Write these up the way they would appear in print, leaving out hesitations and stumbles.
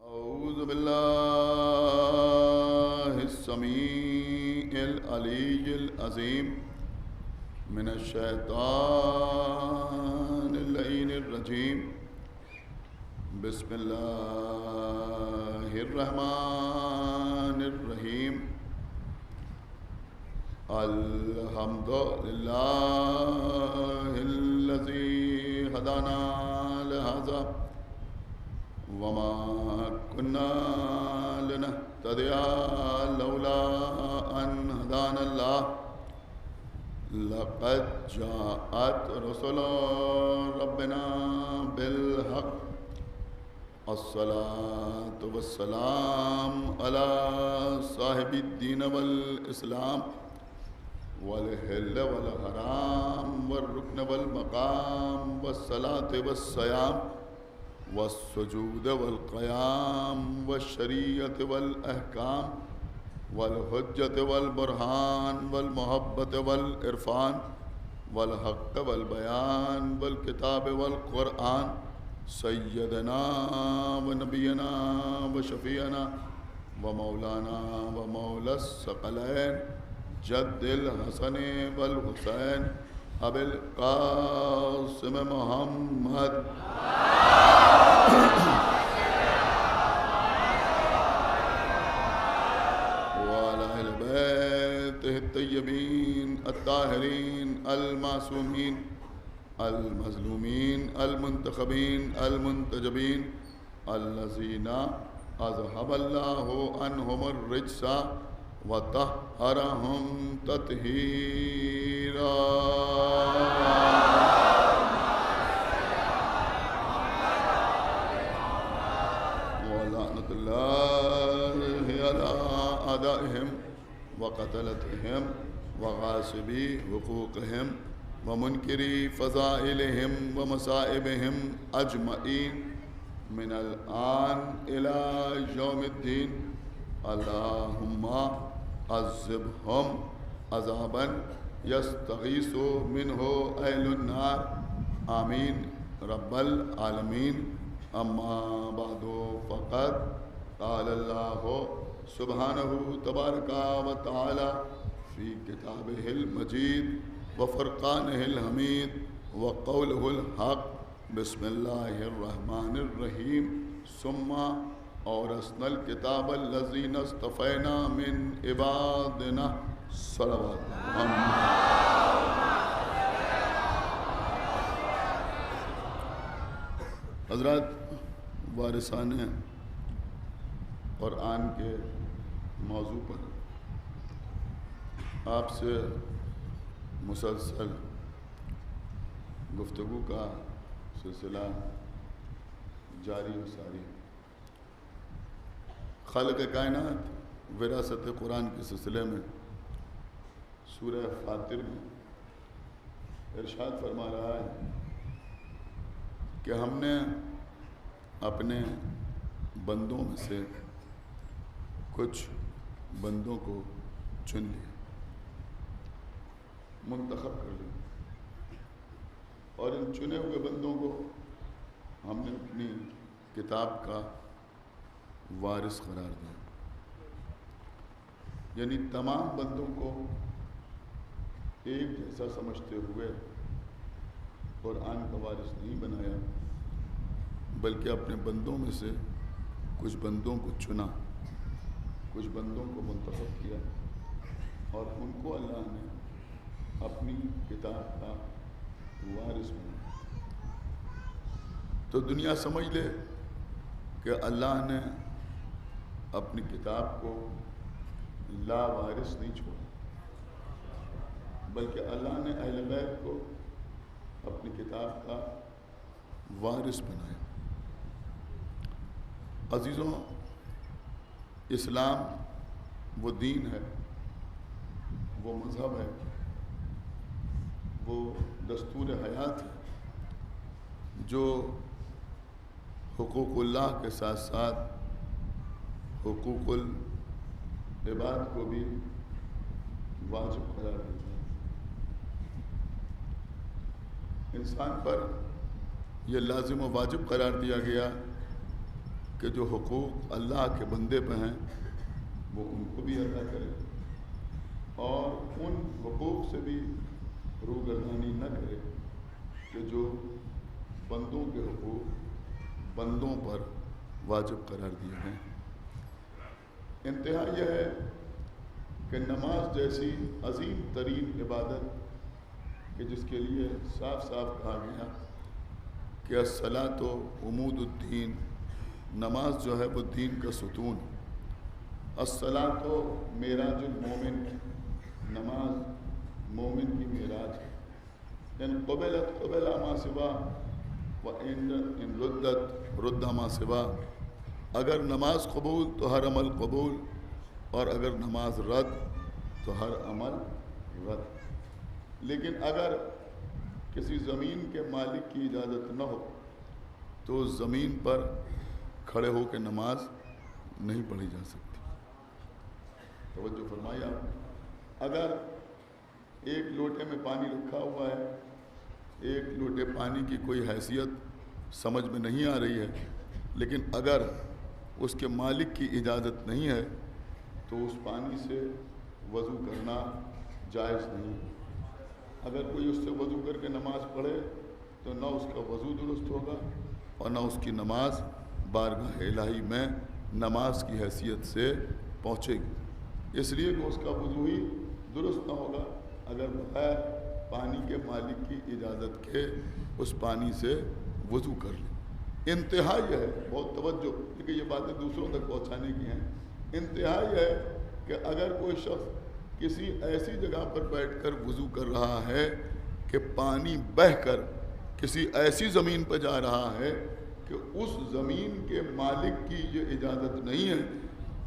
أعوذ بالله السميع العلي العظيم من الشيطان اللعين الرجيم. بسم الله الرحمن الرحيم. الحمد لله الذي هدانا لهذا وما كنا لنهتدي لولا أن هدانا الله. لقد جاءت رسل ربنا بالحق. الصلاة والسلام على صاحب الدين والإسلام والحل والحرام والركن والمقام والصلاة والصيام والسجود والقيام والشريعة والأحكام والحجة والبرهان والمحبة والعرفان والحق والبيان والكتاب والقرآن. سيدنا ونبينا وشفيعنا ومولانا ومولى الثقلين جد الحسن والحسين أبي القاسم محمد وعلى أهل بيته الطيبين الطاهرين المعصومين المظلومين المنتخبين المنتجبين الذين أذهب الله عنهم الرجس وطهرهم تطهيرا. ولعنة الله على أعدائهم وقتلتهم وغاصبي حقوقهم ومنكري فضائلهم ومصائبهم أجمعين من الآن إلى يوم الدين. اللهم عذبهم عذابا يستغيث منه أهل النار. آمين رب العالمين. أما بعد فقد قال الله سبحانه تبارك وتعالى في كتابه المجيد وفرقانه الحميد وقوله الحق. بسم الله الرحمن الرحيم. ثم أورثنا الكتاب الذين اصطفينا من عبادنا. صلوات حضرات وارثان قرآن کے موضوع پر آپ سے مسلسل گفتگو کا سلسلہ جاری و ساری. خالق کائنات وراثت قرآن کے سلسلے میں سورہ فاطر میں ارشاد فرما رہا ہے کہ ہم نے اپنے بندوں میں سے کچھ بندوں کو چن لیا، منتخب کر لیا، اور ان چنے ہوئے بندوں کو ہم نے اپنی کتاب کا وارث قرار دیا. یعنی تمام بندوں کو ایک جیسا سمجھتے ہوئے قرآن کا وارث نہیں بنایا، بلکہ اپنے بندوں میں سے کچھ بندوں کو چنا، کچھ بندوں کو منتخب کیا، اور ان کو اللہ نے اپنی کتاب کا وارث بنا. تو دنیا سمجھ لے کہ اللہ نے اپنی کتاب کو لا وارث نہیں چھوڑا، بلکہ اللہ نے اہل بیت کو اپنی کتاب کا وارث بنایا. عزیزوں، اسلام وہ دین ہے، وہ مذہب ہے، وہ دستور حیات ہے جو حقوق اللہ کے ساتھ ساتھ حقوق العباد کو بھی واجب قرار دیتا ہے. انسان پر یہ لازم و واجب قرار دیا گیا کہ جو حقوق اللہ کے بندے پہ ہیں وہ ان کو بھی ادا کرے اور ان حقوق سے بھی روگردانی نہ کرے کہ جو بندوں کے حقوق بندوں پر واجب قرار دیے ہیں۔ انتہا یہ ہے کہ نماز جیسی عظیم ترین عبادت کہ جس کے لیے صاف صاف کہا گیا کہ الصلاۃ عمود الدین، نماز جو ہے وہ دین کا ستون، الصلاۃ معراج المومن، نماز مومن کی معراج ہے، ان قبلت قبل ما سوا وان ردت رد ما سوا، اگر نماز قبول تو ہر عمل قبول، اور اگر نماز رد تو ہر عمل رد۔ لیکن اگر کسی زمین کے مالک کی اجازت نہ ہو تو اس زمین پر کھڑے ہو کے نماز نہیں پڑھی جا سکتی۔ توجہ فرمایا، اگر ایک لوٹے میں پانی رکھا ہوا ہے، ایک لوٹے پانی کی کوئی حیثیت سمجھ میں نہیں آ رہی ہے، لیکن اگر اس کے مالک کی اجازت نہیں ہے تو اس پانی سے وضو کرنا جائز نہیں۔ اگر کوئی اس سے وضو کر کے نماز پڑھے تو نہ اس کا وضو درست ہوگا اور نہ اس کی نماز بارگاہ الہی میں نماز کی حیثیت سے پہنچے گی، اس لیے کہ اس کا وضو ہی درست نہ ہوگا اگر بغیر پانی کے مالک کی اجازت کے اس پانی سے وضو کر لے۔ انتہا یہ ہے، بہت توجہ، کیونکہ یہ باتیں دوسروں تک پہنچانے کی ہیں، انتہا یہ ہے کہ اگر کوئی شخص کسی ایسی جگہ پر بیٹھ کر وضو کر رہا ہے کہ پانی بہہ کر کسی ایسی زمین پر جا رہا ہے کہ اس زمین کے مالک کی یہ اجازت نہیں ہے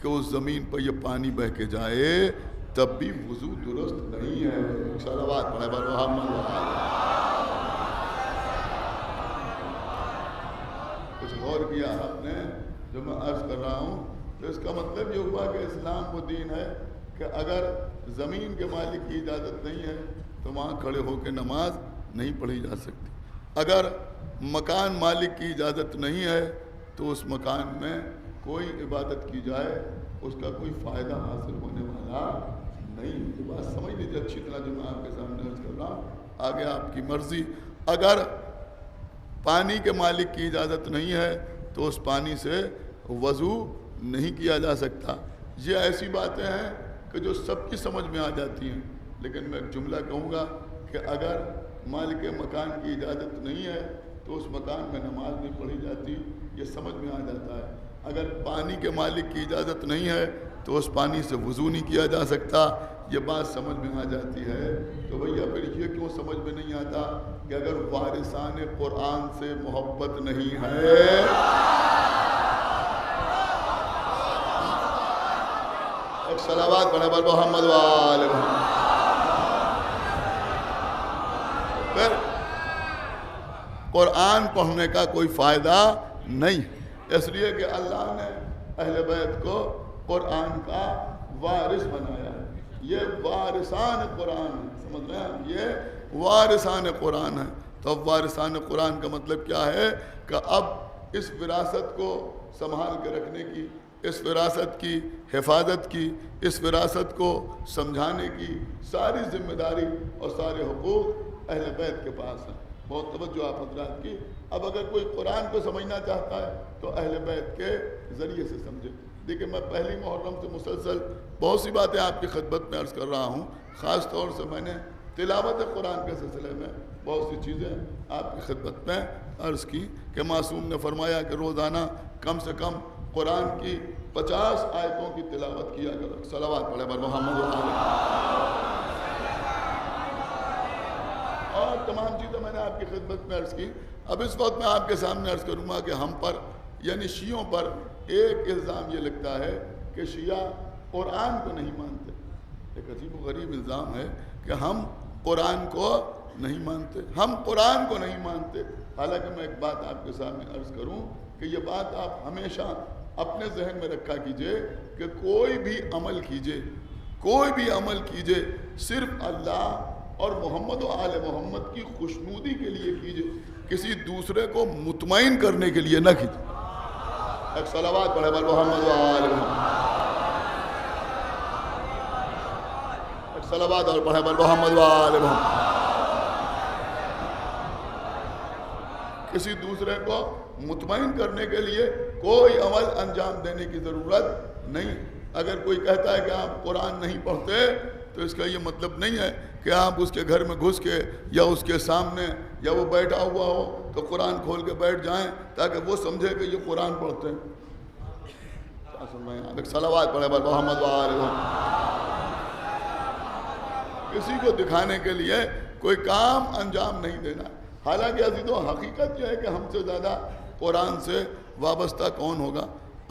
کہ اس زمین پر یہ پانی بہہ کے جائے، تب بھی وضو درست نہیں ہے۔ صلوات پڑھیں بر محمد۔ کچھ غور کیا آپ نے جو میں عرض کر رہا ہوں؟ تو اس کا مطلب یہ ہوا کہ اسلام وہ دین ہے کہ اگر زمین کے مالک کی اجازت نہیں ہے تو وہاں کھڑے ہو کے نماز نہیں پڑھی جا سکتی۔ اگر مکان مالک کی اجازت نہیں ہے تو اس مکان میں کوئی عبادت کی جائے اس کا کوئی فائدہ حاصل ہونے والا نہیں۔ یہ بات سمجھ لیجیے اچھی طرح جو میں آپ کے سامنے عرض کر رہا ہوں، آگے آپ کی مرضی۔ اگر پانی کے مالک کی اجازت نہیں ہے تو اس پانی سے وضو نہیں کیا جا سکتا۔ یہ ایسی باتیں ہیں کہ جو سب کی سمجھ میں آ جاتی ہیں، لیکن میں ایک جملہ کہوں گا کہ اگر مالک مکان کی اجازت نہیں ہے تو اس مکان میں نماز نہیں پڑھی جاتی، یہ سمجھ میں آ جاتا ہے۔ اگر پانی کے مالک کی اجازت نہیں ہے تو اس پانی سے وضو نہیں کیا جا سکتا، یہ بات سمجھ میں آ جاتی ہے۔ تو بھیا پھر یہ کیوں سمجھ میں نہیں آتا کہ اگر وارثان قرآن سے محبت نہیں ہے، ایک صلوات پڑھیں بر محمد وآل محمد، پھر قرآن پڑھنے کا کوئی فائدہ نہیں، اس لیے کہ اللہ نے اہل بیت کو قرآن کا وارث بنایا ہے۔ یہ وارثان قرآن ہے، سمجھ رہے ہیں؟ یہ وارثان قرآن ہے۔ تو اب وارثان قرآن کا مطلب کیا ہے کہ اب اس وراثت کو سنبھال کے رکھنے کی، اس وراثت کی حفاظت کی، اس وراثت کو سمجھانے کی ساری ذمہ داری اور سارے حقوق اہل بیت کے پاس ہیں۔ بہت توجہ آپ حضرات کی۔ اب اگر کوئی قرآن کو سمجھنا چاہتا ہے تو اہل بیت کے ذریعے سے سمجھے۔ دیکھیں میں پہلی محرم سے مسلسل بہت سی باتیں آپ کی خدمت میں عرض کر رہا ہوں، خاص طور سے میں نے تلاوت قرآن کے سلسلے میں بہت سی چیزیں آپ کی خدمت میں عرض کی کہ معصوم نے فرمایا کہ روزانہ کم سے کم قرآن کی 50 آیتوں کی تلاوت کیا کرو۔ صلوات پڑھیں بر محمد اور تمام چیزیں میں نے آپ کی خدمت میں عرض کی۔ اب اس وقت میں آپ کے سامنے عرض کروں گا کہ ہم پر یعنی شیعوں پر ایک الزام یہ لگتا ہے کہ شیعہ قرآن کو نہیں مانتے۔ ایک عجیب و غریب الزام ہے کہ ہم قرآن کو نہیں مانتے، ہم قرآن کو نہیں مانتے۔ حالانکہ میں ایک بات آپ کے سامنے عرض کروں کہ یہ بات آپ ہمیشہ اپنے ذہن میں رکھا کیجئے کہ کوئی بھی عمل کیجئے، کوئی بھی عمل کیجئے صرف اللہ اور محمد و آل محمد کی خوشنودی کے لیے کیجئے، کسی دوسرے کو مطمئن کرنے کے لیے نہ کیجئے۔ ایک صلوات پڑھے بل محمد و آل محمد. ایک صلوات اور پڑھے بل محمد و آل محمد. کسی دوسرے کو مطمئن کرنے کے لیے کوئی عمل انجام دینے کی ضرورت نہیں. اگر کوئی کہتا ہے کہ آپ قرآن نہیں پڑھتے تو اس کا یہ مطلب نہیں ہے کہ آپ اس کے گھر میں گھس کے یا اس کے سامنے یا وہ بیٹھا ہوا ہو تو قرآن کھول کے بیٹھ جائیں تاکہ وہ سمجھے کہ یہ قرآن پڑھتے ہیں. کیا سن رہے ہیں آپ؟ ایک صلوات پڑھے بل محمد و آل محمد. کسی کو دکھانے کے لیے کوئی کام انجام نہیں دینا. حالانکہ عزیزوں حقیقت یہ ہے کہ ہم سے زیادہ قرآن سے وابستہ کون ہوگا؟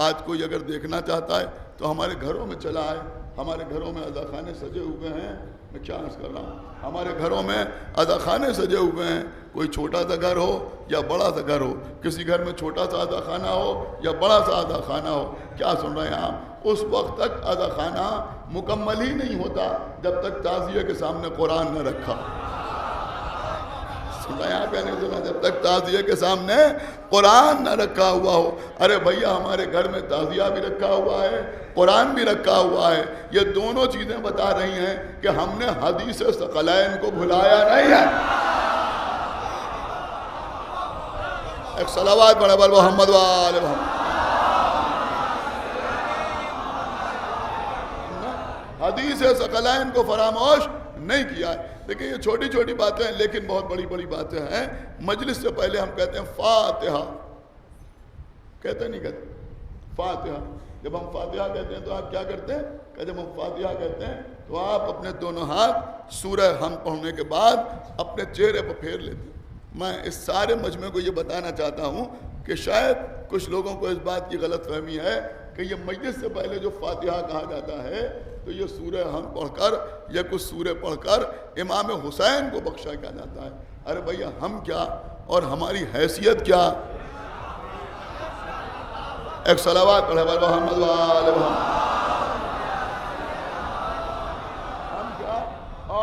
آج کوئی اگر دیکھنا چاہتا ہے تو ہمارے گھروں میں چلا آئے. ہمارے گھروں میں عزاخانے سجے ہوئے ہیں. میں کیا عرض کر رہا ہوں؟ ہمارے گھروں میں عزاخانے سجے ہوئے ہیں. کوئی چھوٹا سا گھر ہو یا بڑا سا گھر ہو, کسی گھر میں چھوٹا سا عزاخانہ ہو یا بڑا سا عزاخانہ ہو, کیا سن رہے ہیں آپ؟ اس وقت تک عزاخانہ مکمل ہی نہیں ہوتا جب تک تعزیے کے سامنے قرآن نہ رکھا. سنا یہاں پہ نہیں سنا؟ جب تک تعزیے کے سامنے قرآن نہ رکھا ہوا ہو. ارے بھیا ہمارے گھر میں تعزیہ بھی رکھا ہوا ہے, قرآن بھی رکھا ہوا ہے. یہ دونوں چیزیں بتا رہی ہیں کہ ہم نے حدیث ثقلین کو بھلایا نہیں ہے. ایک صلوات پڑھے بل محمد و آل محمد. حدیث ثقلین کو فراموش نہیں کیا ہے. دیکھیں یہ چھوٹی چھوٹی باتیں ہیں لیکن بہت بڑی بڑی باتیں ہیں. مجلس سے پہلے ہم کہتے ہیں فاتحہ, کہتے نہیں کہتے فاتحہ. جب ہم فاتحہ کہتے ہیں تو آپ کیا کرتے ہیں کہ جب ہم فاتحہ کہتے ہیں تو آپ اپنے دونوں ہاتھ سورہ حمد پڑھنے کے بعد اپنے چہرے پر پھیر لیتے ہیں. میں اس سارے مجمع کو یہ بتانا چاہتا ہوں کہ شاید کچھ لوگوں کو اس بات کی غلط فہمی ہے کہ یہ مجلس سے پہلے جو فاتحہ کہا جاتا ہے تو یہ سورہ حمد پڑھ کر یا کچھ سورہ پڑھ کر امام حسین کو بخشا کیا جاتا ہے. ارے بھیا ہم کیا اور ہماری حیثیت کیا؟ ایک صلوات پڑھے بل محمد و آل محمد. ہم کیا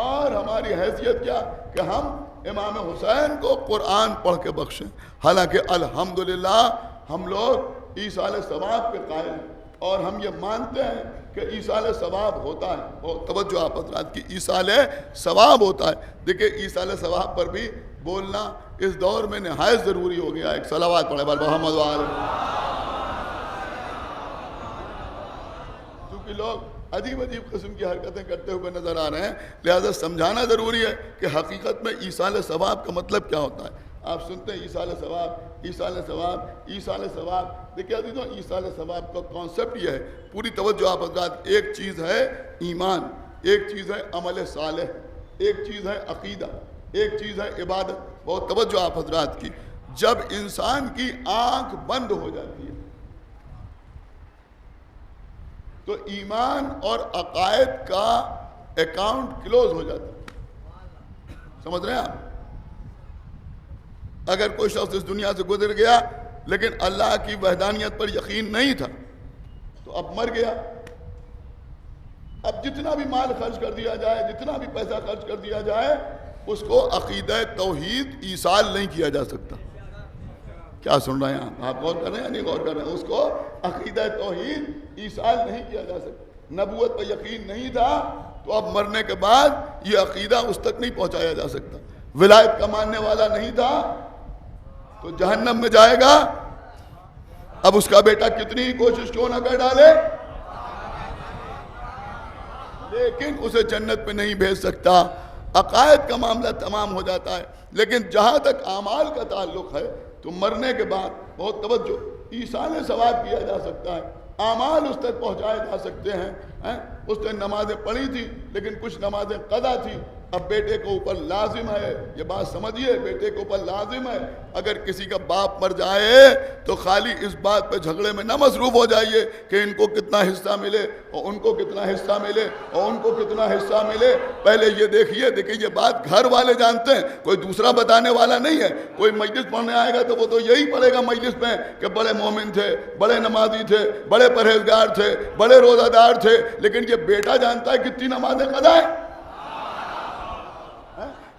اور ہماری حیثیت کیا کہ ہم امام حسین کو قرآن پڑھ کے بخشیں. حالانکہ الحمدللہ ہم لوگ ایصال ثواب پہ قائل ہیں اور ہم یہ مانتے ہیں کہ ایصال ثواب ہوتا ہے. اور توجہ آپ حضرات کی, ایصال ثواب ہوتا ہے. دیکھیں ایصال ثواب پر بھی بولنا اس دور میں نہایت ضروری ہو گیا. ایک صلوات پڑھے بل محمد و آل محمد. کیونکہ لوگ عجیب عجیب قسم کی حرکتیں کرتے ہوئے نظر آ رہے ہیں, لہذا سمجھانا ضروری ہے کہ حقیقت میں ایصال ثواب کا مطلب کیا ہوتا ہے. آپ سنتے ہیں ایصال ثواب, ایصال ثواب, ایصال ثواب. دیکھیں عزیزوں ایصال ثواب کا کانسیپٹ یہ ہے, پوری توجہ آپ حضرات. ایک چیز ہے ایمان, ایک چیز ہے عمل صالح, ایک چیز ہے عقیدہ, ایک چیز ہے عبادت. بہت توجہ آپ حضرات کی. جب انسان کی آنکھ بند ہو جاتی ہے تو ایمان اور عقائد کا اکاؤنٹ کلوز ہو جاتا ہے. سمجھ رہے ہیں آپ؟ اگر کوئی شخص اس دنیا سے گزر گیا لیکن اللہ کی وحدانیت پر یقین نہیں تھا تو اب مر گیا. اب جتنا بھی مال خرچ کر دیا جائے, جتنا بھی پیسہ خرچ کر دیا جائے, اس کو عقیدہ توحید ایصال نہیں کیا جا سکتا. کیا سن رہے ہیں آپ؟ غور کر رہے ہیں یا نہیں غور کر رہے ہیں؟ اس کو عقیدہ توحید ایصال نہیں کیا جا سکتا. نبوت پر یقین نہیں تھا تو اب مرنے کے بعد یہ عقیدہ اس تک نہیں پہنچایا جا سکتا. ولایت کا ماننے والا نہیں تھا تو جہنم میں جائے گا. اب اس کا بیٹا کتنی ہی کوشش کیوں نہ کر ڈالے لیکن اسے جنت پہ نہیں بھیج سکتا. عقائد کا معاملہ تمام ہو جاتا ہے. لیکن جہاں تک اعمال کا تعلق ہے تو مرنے کے بعد بہت توجہ, ایصال ثواب کیا جا سکتا ہے, اعمال اس تک پہنچائے جا سکتے ہیں. اس نے نمازیں پڑھی تھی لیکن کچھ نمازیں قضا تھی. اب بیٹے کو اوپر لازم ہے, یہ بات سمجھیے, بیٹے کو اوپر لازم ہے اگر کسی کا باپ مر جائے تو خالی اس بات پہ جھگڑے میں نہ مصروف ہو جائیے کہ ان کو کتنا حصہ ملے اور ان کو کتنا حصہ ملے اور ان کو کتنا حصہ ملے. پہلے یہ دیکھیے یہ بات گھر والے جانتے ہیں, کوئی دوسرا بتانے والا نہیں ہے. کوئی مجلس پڑھنے آئے گا تو وہ تو یہی پڑھے گا مجلس میں کہ بڑے مومن تھے, بڑے نمازی تھے, بڑے پرہیزگار تھے, بڑے روزہ دار تھے. لیکن یہ بیٹا جانتا ہے کتنی نمازیں قضا ہے.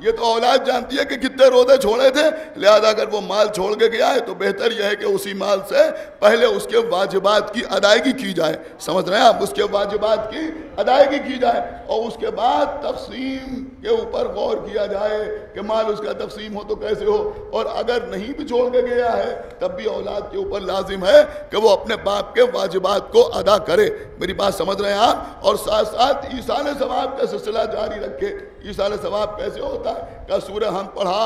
یہ تو اولاد جانتی ہے کہ کتنے روزے چھوڑے تھے، لہذا اگر وہ مال چھوڑ کے گیا ہے تو بہتر یہ ہے کہ اسی مال سے پہلے اس کے واجبات کی ادائیگی کی جائے. سمجھ رہے ہیں آپ؟ اس کے واجبات کی ادائیگی کی جائے اور اس کے بعد تقسیم کے اوپر غور کیا جائے کہ مال اس کا تقسیم ہو تو کیسے ہو. اور اگر نہیں بھی چھوڑ کے گیا ہے تب بھی اولاد کے اوپر لازم ہے کہ وہ اپنے باپ کے واجبات کو ادا کرے. میری بات سمجھ رہے ہیں آپ؟ اور ساتھ ساتھ ایصال ثواب کا سلسلہ جاری رکھے. ایصال ثواب کیسے ہوتا ہے کہ سورہ ہم پڑھا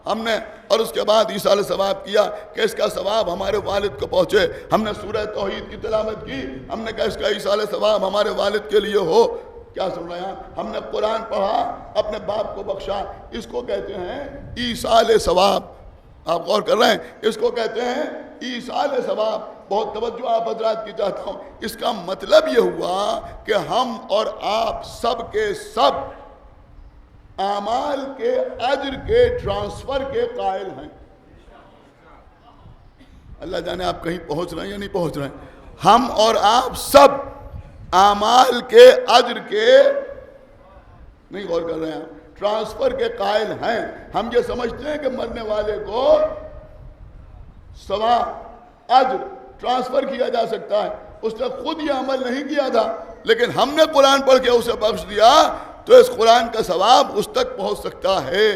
ہم نے اور اس کے بعد ایصال ثواب کیا کہ اس کا ثواب ہمارے والد کو پہنچے. ہم نے سورہ توحید کی تلاوت کی، ہم نے کہا اس کا ایصال ثواب ہمارے والد کے لیے ہو. کیا سن رہے ہیں؟ ہم نے قرآن پڑھا، اپنے باپ کو بخشا. اس کو کہتے ہیں ایصال ثواب. آپ غور کر رہے ہیں؟ اس کو کہتے ہیں ایصال ثواب. بہت توجہ آپ حضرات کی چاہتا ہوں. اس کا مطلب یہ ہوا کہ ہم اور آپ سب کے سب اعمال کے اجر کے ٹرانسفر کے قائل ہیں. اللہ جانے آپ کہیں پہنچ رہے ہیں یا نہیں پہنچ رہے ہیں. ہم اور آپ سب اعمال کے اجر کے نہیں غور کر رہے ہیں آپ ٹرانسفر کے قائل ہیں. ہم یہ سمجھتے ہیں کہ مرنے والے کو ثواب اجر ٹرانسفر کیا جا سکتا ہے. اس نے خود یہ عمل نہیں کیا تھا لیکن ہم نے قرآن پڑھ کے اسے بخش دیا تو اس قرآن کا ثواب اس تک پہنچ سکتا ہے.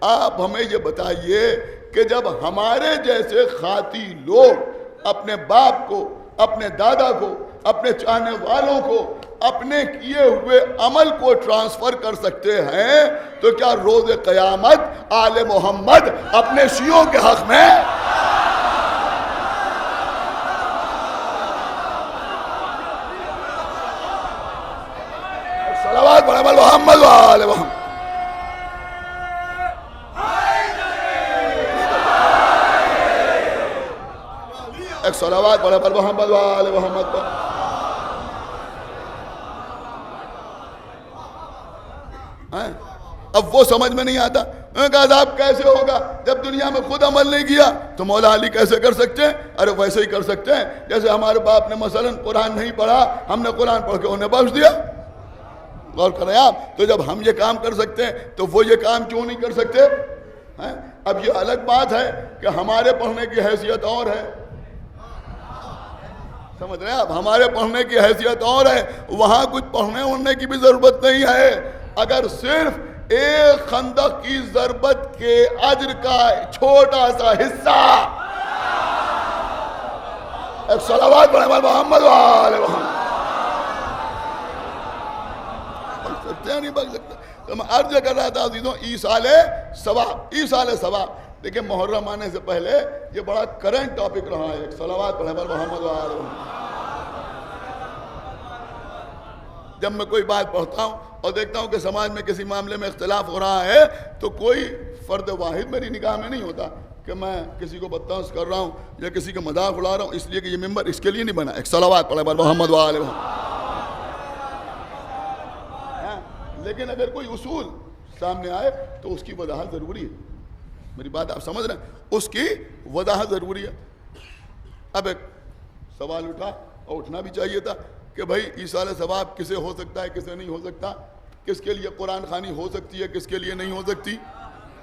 آپ ہمیں یہ بتائیے کہ جب ہمارے جیسے خاطی لوگ اپنے باپ کو، اپنے دادا کو، اپنے چاہنے والوں کو، اپنے کیے ہوئے عمل کو ٹرانسفر کر سکتے ہیں تو کیا روز قیامت آل محمد اپنے شیعوں کے حق میں صلوات پڑھیں محمد وآل محمد. ایک صلوات پڑھیں محمد وآل محمد. اب وہ سمجھ میں نہیں آتا کہ عذاب کیسے ہوگا جب دنیا میں خود عمل نہیں کیا تو مولا علی کیسے کر سکتے ہیں؟ ارے ویسے ہی کر سکتے ہیں جیسے ہمارے باپ نے مثلا قرآن نہیں پڑھا، ہم نے قرآن پڑھ کے انہیں بخش دیا. غور کریں آپ. تو جب ہم یہ کام کر سکتے ہیں تو وہ یہ کام کیوں نہیں کر سکتے؟ اب یہ الگ بات ہے کہ ہمارے پڑھنے کی حیثیت اور ہے. سمجھ رہے ہیں آپ؟ ہمارے پڑھنے کی حیثیت اور ہے. وہاں کچھ پڑھنے اڑنے کی بھی ضرورت نہیں ہے. اگر صرف ایک خندق کی ضربت کے اجر کا چھوٹا سا حصہ ایک صلوات پڑھیں محمد وآل محمد نہیں بک سکتا. تو میں عرض کر رہا تھا عزیزوں ایصال ثواب. ایصال ثواب دیکھیں محرم آنے سے پہلے یہ بڑا کرنٹ ٹاپک رہا ہے. ایک صلوات پڑھیں محمد وآل محمد. جب میں کوئی بات پڑھتا ہوں اور دیکھتا ہوں کہ سماج میں کسی معاملے میں اختلاف ہو رہا ہے تو کوئی فرد واحد میری نگاہ میں نہیں ہوتا کہ میں کسی کو بدتعاوض کر رہا ہوں یا کسی کا مذاق اڑا رہا ہوں اس لیے کہ یہ ممبر اس کے لیے نہیں بنا. ایک صلوات پڑھیں محمد وآل محمد. لیکن اگر کوئی اصول سامنے آئے تو اس کی وضاحت ضروری ہے. میری بات آپ سمجھ رہے ہیں؟ اس کی وضاحت ضروری ہے. اب ایک سوال اٹھا اور اٹھنا بھی چاہیے تھا کہ بھائی ایصال ثواب کسے ہو سکتا ہے کسے نہیں ہو سکتا؟ کس کے لیے قرآن خوانی ہو سکتی ہے کس کے لیے نہیں ہو سکتی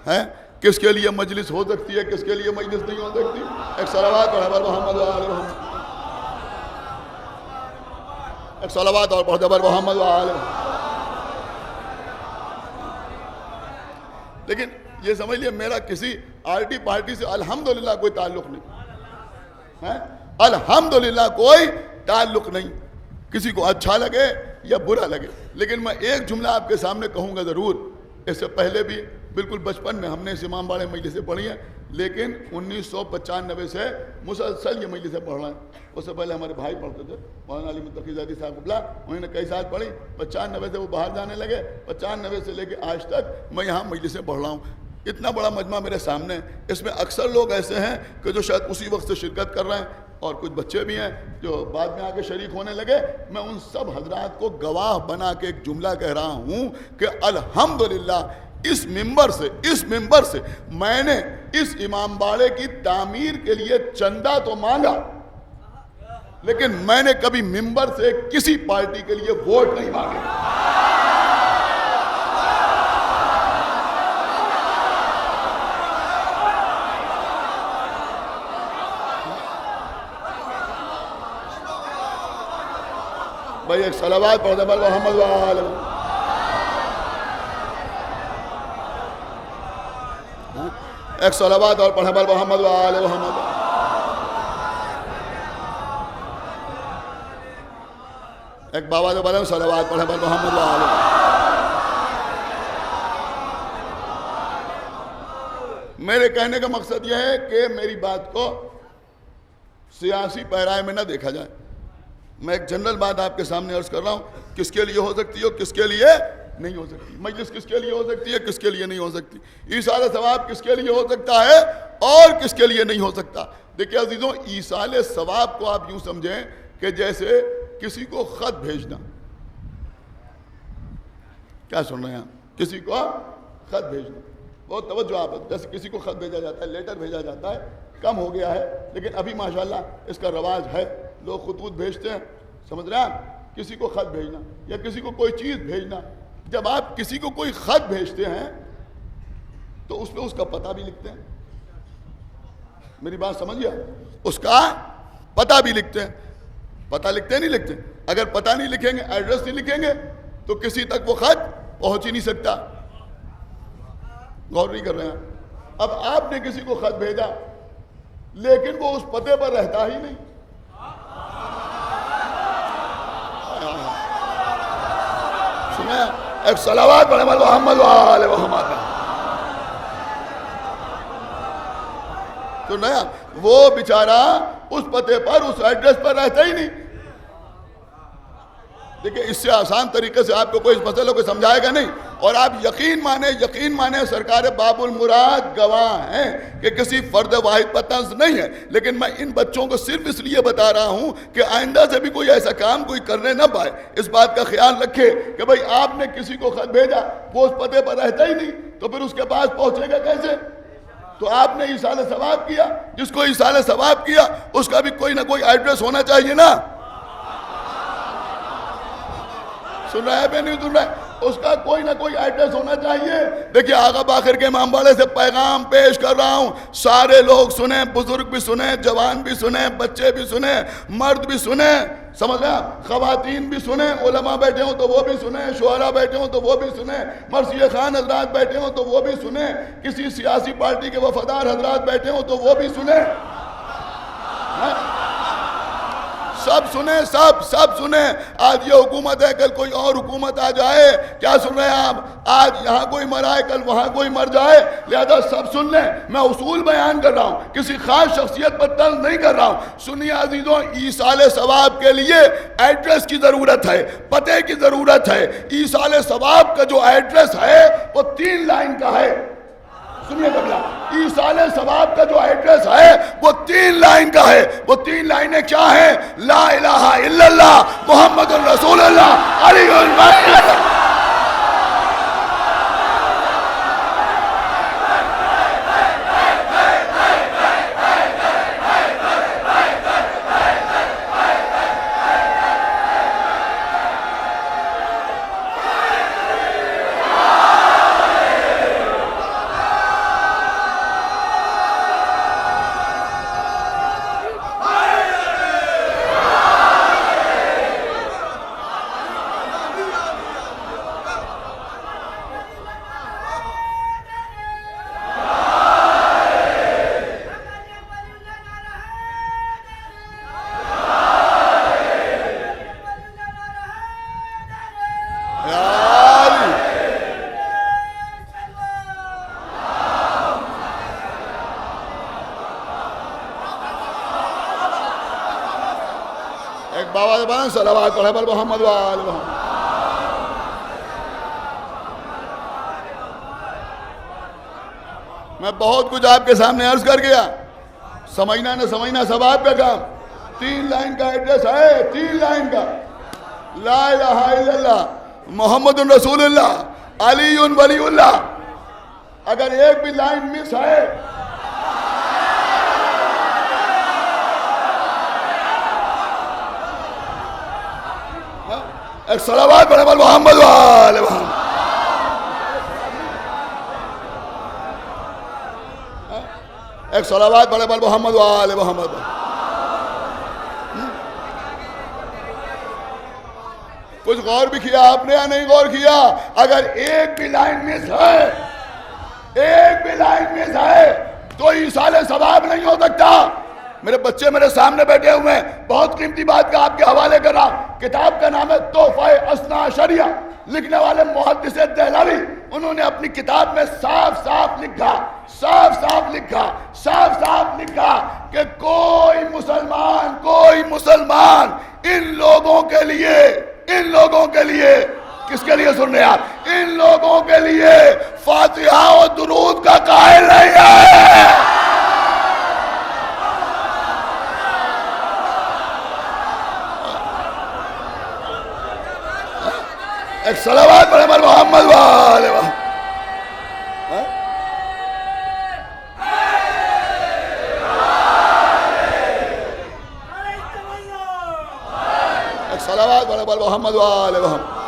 ہے؟ کس کے لیے مجلس ہو سکتی ہے کس کے لیے مجلس نہیں ہو سکتی؟ ایک صلوات پڑھیں محمد وآل محمد. ایک صلوات اور پڑھیں محمد وآل محمد. لیکن یہ سمجھ لیے میرا کسی آرٹی پارٹی سے الحمدللہ کوئی تعلق نہیں. الحمدللہ کوئی تعلق نہیں. کسی کو اچھا لگے یا برا لگے. لیکن میں ایک جملہ آپ کے سامنے کہوں گا ضرور. اس سے پہلے بھی بالکل بچپن میں ہم نے اس امام باڑے مجلسیں پڑھی ہیں لیکن 1995 سے مسلسل یہ مجلسیں پڑھ رہے ہیں. اس سے پہلے ہمارے بھائی پڑھتے تھے مولانا علی متقی زادی صاحب قبلہ. انہوں نے کئی سال پڑھی. 95 سے وہ باہر جانے لگے. 95 سے لے کے آج تک میں یہاں مجلسیں پڑھ رہا ہوں. اتنا بڑا مجمع میرے سامنے. اس میں اکثر لوگ ایسے ہیں کہ جو شاید اسی وقت سے شرکت کر رہے ہیں اور کچھ بچے بھی ہیں جو بعد میں آ کے شریک ہونے لگے. میں ان سب حضرات کو گواہ بنا کے ایک جملہ کہہ رہا ہوں کہ الحمدللہ اس ممبر سے میں نے اس امام باڑے کی تعمیر کے لیے چندہ تو مانگا لیکن میں نے کبھی ممبر سے کسی پارٹی کے لیے ووٹ نہیں مانگے. بھائی ایک صلوات پڑھ دے بل محمد وآل محمد. ایک صلوات اور پڑھے بل محمد وآل محمد. ایک بابا جو بلند صلوات پڑھے بل محمد وآل محمد. میرے کہنے کا مقصد یہ ہے کہ میری بات کو سیاسی پیرائے میں نہ دیکھا جائے. میں ایک جنرل بات آپ کے سامنے عرض کر رہا ہوں، کس کے لیے ہو سکتی ہے اور کس کے لیے نہیں ہو سکتی. مجلس کس کے لیے ہو سکتی ہے، کس کے لیے نہیں ہو سکتی. ایصال ثواب کس کے لیے ہو سکتا ہے اور کس کے لیے نہیں ہو سکتا. دیکھیں عزیزوں، ایصال ثواب کو آپ یوں سمجھیں کہ جیسے کسی کو خط بھیجنا. کیا سن رہے ہیں آپ؟ کسی کو خط بھیجنا. بہت توجہ آپ، جیسے کسی کو خط بھیجا جاتا ہے، لیٹر بھیجا جاتا ہے، کم ہو گیا ہے لیکن ابھی ماشاءاللہ اس کا رواج ہے، لوگ خطوط بھیجتے ہیں. سمجھ رہے ہیں آپ؟ کسی کو خط بھیجنا یا کسی کو کوئی چیز بھیجنا. جب آپ کسی کو کوئی خط بھیجتے ہیں تو اس پہ اس کا پتہ بھی لکھتے ہیں. میری بات سمجھیے، اس کا پتہ بھی لکھتے ہیں. پتہ لکھتے نہیں لکھتے. اگر پتہ نہیں لکھیں گے، ایڈریس نہیں لکھیں گے تو کسی تک وہ خط پہنچ ہی نہیں سکتا. غور نہیں کر رہے ہیں. اب آپ نے کسی کو خط بھیجا لیکن وہ اس پتے پر رہتا ہی نہیں. سنیں، ایک صلوات پڑھے بل محمد وآل محمد. سنیں، وہ بیچارہ اس پتے پر، اس ایڈریس پر رہتا ہی نہیں. دیکھیں اس سے آسان طریقے سے آپ کو کوئی اس مسئلے کو سمجھائے گا نہیں. اور آپ یقین مانیں سرکار باب المراد گواہ ہیں کہ کسی فرد واحد پر طنز نہیں ہے. لیکن میں ان بچوں کو صرف اس لیے بتا رہا ہوں کہ آئندہ سے بھی کوئی ایسا کام کوئی کرنے نہ پائے. اس بات کا خیال رکھے کہ بھئی آپ نے کسی کو خط بھیجا، وہ اس پتے پر رہتا ہی نہیں تو پھر اس کے پاس پہنچے گا کیسے؟ تو آپ نے ایصال ثواب کیا. جس کو ایصال ثواب کیا اس کا بھی کوئی نہ کوئی ایڈریس ہونا چاہیے نا. سن رہے ہیں نہیں سن رہے؟ اس کا کوئی نہ کوئی ایڈریس ہونا چاہیے. دیکھیں آقا باقر کے امام باڑے سے پیغام پیش کر رہا ہوں، سارے لوگ سنیں، بزرگ بھی سنیں، جوان بھی سنیں، بچے بھی سنیں، مرد بھی سنیں. سمجھ رہے ہیں؟ خواتین بھی سنیں، علماء بیٹھے ہوں تو وہ بھی سنیں، شعراء بیٹھے ہوں تو وہ بھی سنیں، مرثیہ خان حضرات بیٹھے ہوں تو وہ بھی سنیں، کسی سیاسی پارٹی کے وفادار حضرات بیٹھے ہوں تو وہ بھی سنیں. سب سنیں، سب سنیں. آج یہ حکومت ہے، کل کوئی اور حکومت آ جائے. کیا سن رہے ہیں آپ؟ آج یہاں کوئی مرائے، کل وہاں کوئی مر جائے. لہذا سب سن لیں. میں اصول بیان کر رہا ہوں، کسی خاص شخصیت پر طنز نہیں کر رہا ہوں. سنیے عزیزوں، ایصال ثواب کے لیے ایڈریس کی ضرورت ہے، پتے کی ضرورت ہے. ایصال ثواب کا جو ایڈریس ہے وہ 3 لائن کا ہے. سنیے قبلہ، ایصال ثواب کا جو ایڈریس ہے وہ 3 لائن کا ہے. وہ 3 لائنیں کیا ہیں؟ لا الہ الا اللہ محمد الرسول اللہ علی اللہ. صلوات پڑھے بل محمد وآل محمد. میں بہت کچھ آپ کے سامنے عرض کر گیا. سمجھنا نہ سمجھنا سب آپ کا کام. 3 لائن کا ایڈریس ہے، 3 لائن کا. لا الہ الا اللہ محمد رسول اللہ علی ولی اللہ. اگر ایک بھی لائن مس ہے ایک صلوات پڑھے بل محمد وآل محمد. ایک صلوات پڑھے بل محمد وآل محمد. کچھ غور بھی کیا آپ نے یا نہیں غور کیا؟ اگر ایک بھی لائن مس ہے تو ایصال ثواب نہیں ہو سکتا۔ میرے بچے میرے سامنے بیٹھے ہوئے ہیں، بہت قیمتی بات کا آپ کے حوالے کر رہا، کتاب کا نام ہے تحفہ اثنا عشریہ، لکھنے والے محدث دہلوی، انہوں نے اپنی کتاب میں صاف صاف لکھا کہ کوئی مسلمان ان لوگوں کے لیے کس کے لیے سن رہے آپ؟ ان لوگوں کے لیے فاتحہ و درود کا قائل نہیں ہے۔ ایک صلوات پڑھے بر محمد وآلہ محمد۔ ایک صلوات پڑھے بر محمد وآلہ محمد۔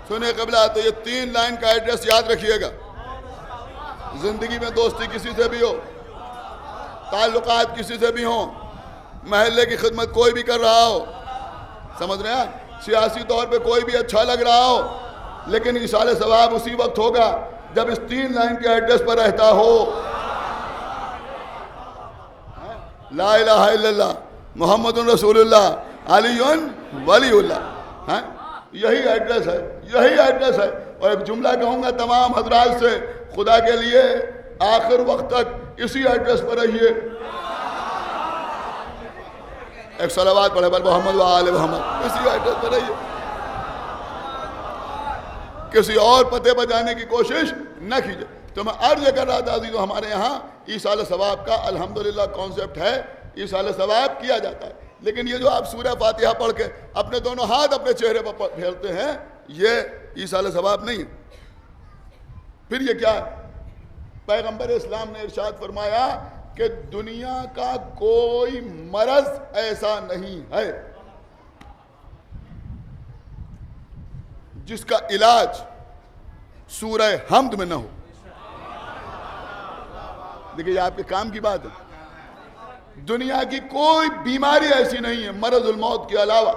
سنیں قبلہ، تو یہ 3 لائن کا ایڈریس یاد رکھیے گا۔ زندگی میں دوستی کسی سے بھی ہو، تعلقات کسی سے بھی ہوں، محلے کی خدمت کوئی بھی کر رہا ہو، سمجھ رہے ہیں، سیاسی طور پہ کوئی بھی اچھا لگ رہا ہو، لیکن ایصال ثواب اسی وقت ہوگا جب اس 3 لائن کے ایڈریس پر رہتا ہو۔ لا الہ الا اللہ محمد رسول اللہ علی ولی اللہ، یہی ایڈریس ہے۔ اور ایک جملہ کہوں گا تمام حضرات سے، خدا کے لیے آخر وقت تک اسی ایڈریس پر رہیے۔ ایک صلوات پڑھے بر محمد وآلہ محمد، اسی ایڈریس پر رہیے، کسی اور پتے پر جانے کی کوشش نہ کیجئے۔ تو میں عرض کر رہا تھا عزیزو، ہمارے یہاں ایصال ثواب کا الحمدللہ کانسیپٹ ہے، ایصال ثواب کیا جاتا ہے، لیکن یہ جو آپ سورہ فاتحہ پڑھ کے اپنے دونوں ہاتھ اپنے چہرے پر پھیرتے ہیں، یہ ایصال ثواب نہیں ہے۔ پھر یہ کیا ہے؟ پیغمبر اسلام نے ارشاد فرمایا کہ دنیا کا کوئی مرض ایسا نہیں ہے جس کا علاج سورہ حمد میں نہ ہو۔ دیکھیں یہ آپ کے کام کی بات ہے، دنیا کی کوئی بیماری ایسی نہیں ہے مرض الموت کے علاوہ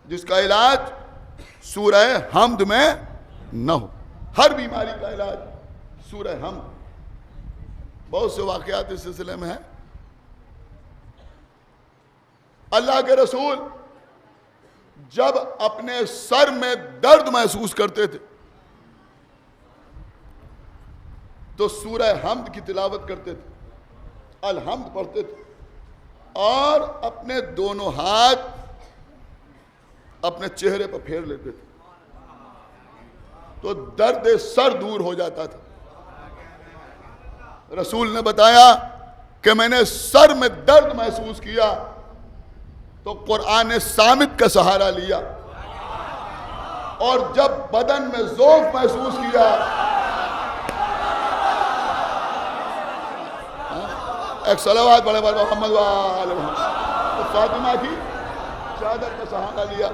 جس کا علاج سورہ حمد میں نہ ہو۔ ہر بیماری کا علاج سورہ حمد۔ بہت سے واقعات اس سلسلے میں ہیں۔ اللہ کے رسول جب اپنے سر میں درد محسوس کرتے تھے تو سورہ حمد کی تلاوت کرتے تھے، الحمد پڑھتے تھے، اور اپنے دونوں ہاتھ اپنے چہرے پر پھیر لیتے تھے تو درد سر دور ہو جاتا تھا۔ رسول نے بتایا کہ میں نے سر میں درد محسوس کیا تو قرآن صامت کا سہارا لیا، اور جب بدن میں ذوق محسوس کیا ایک صلوات پڑھے بر محمد وآلہ محمد، تو فاطمہ کی چادر کا سہارا لیا۔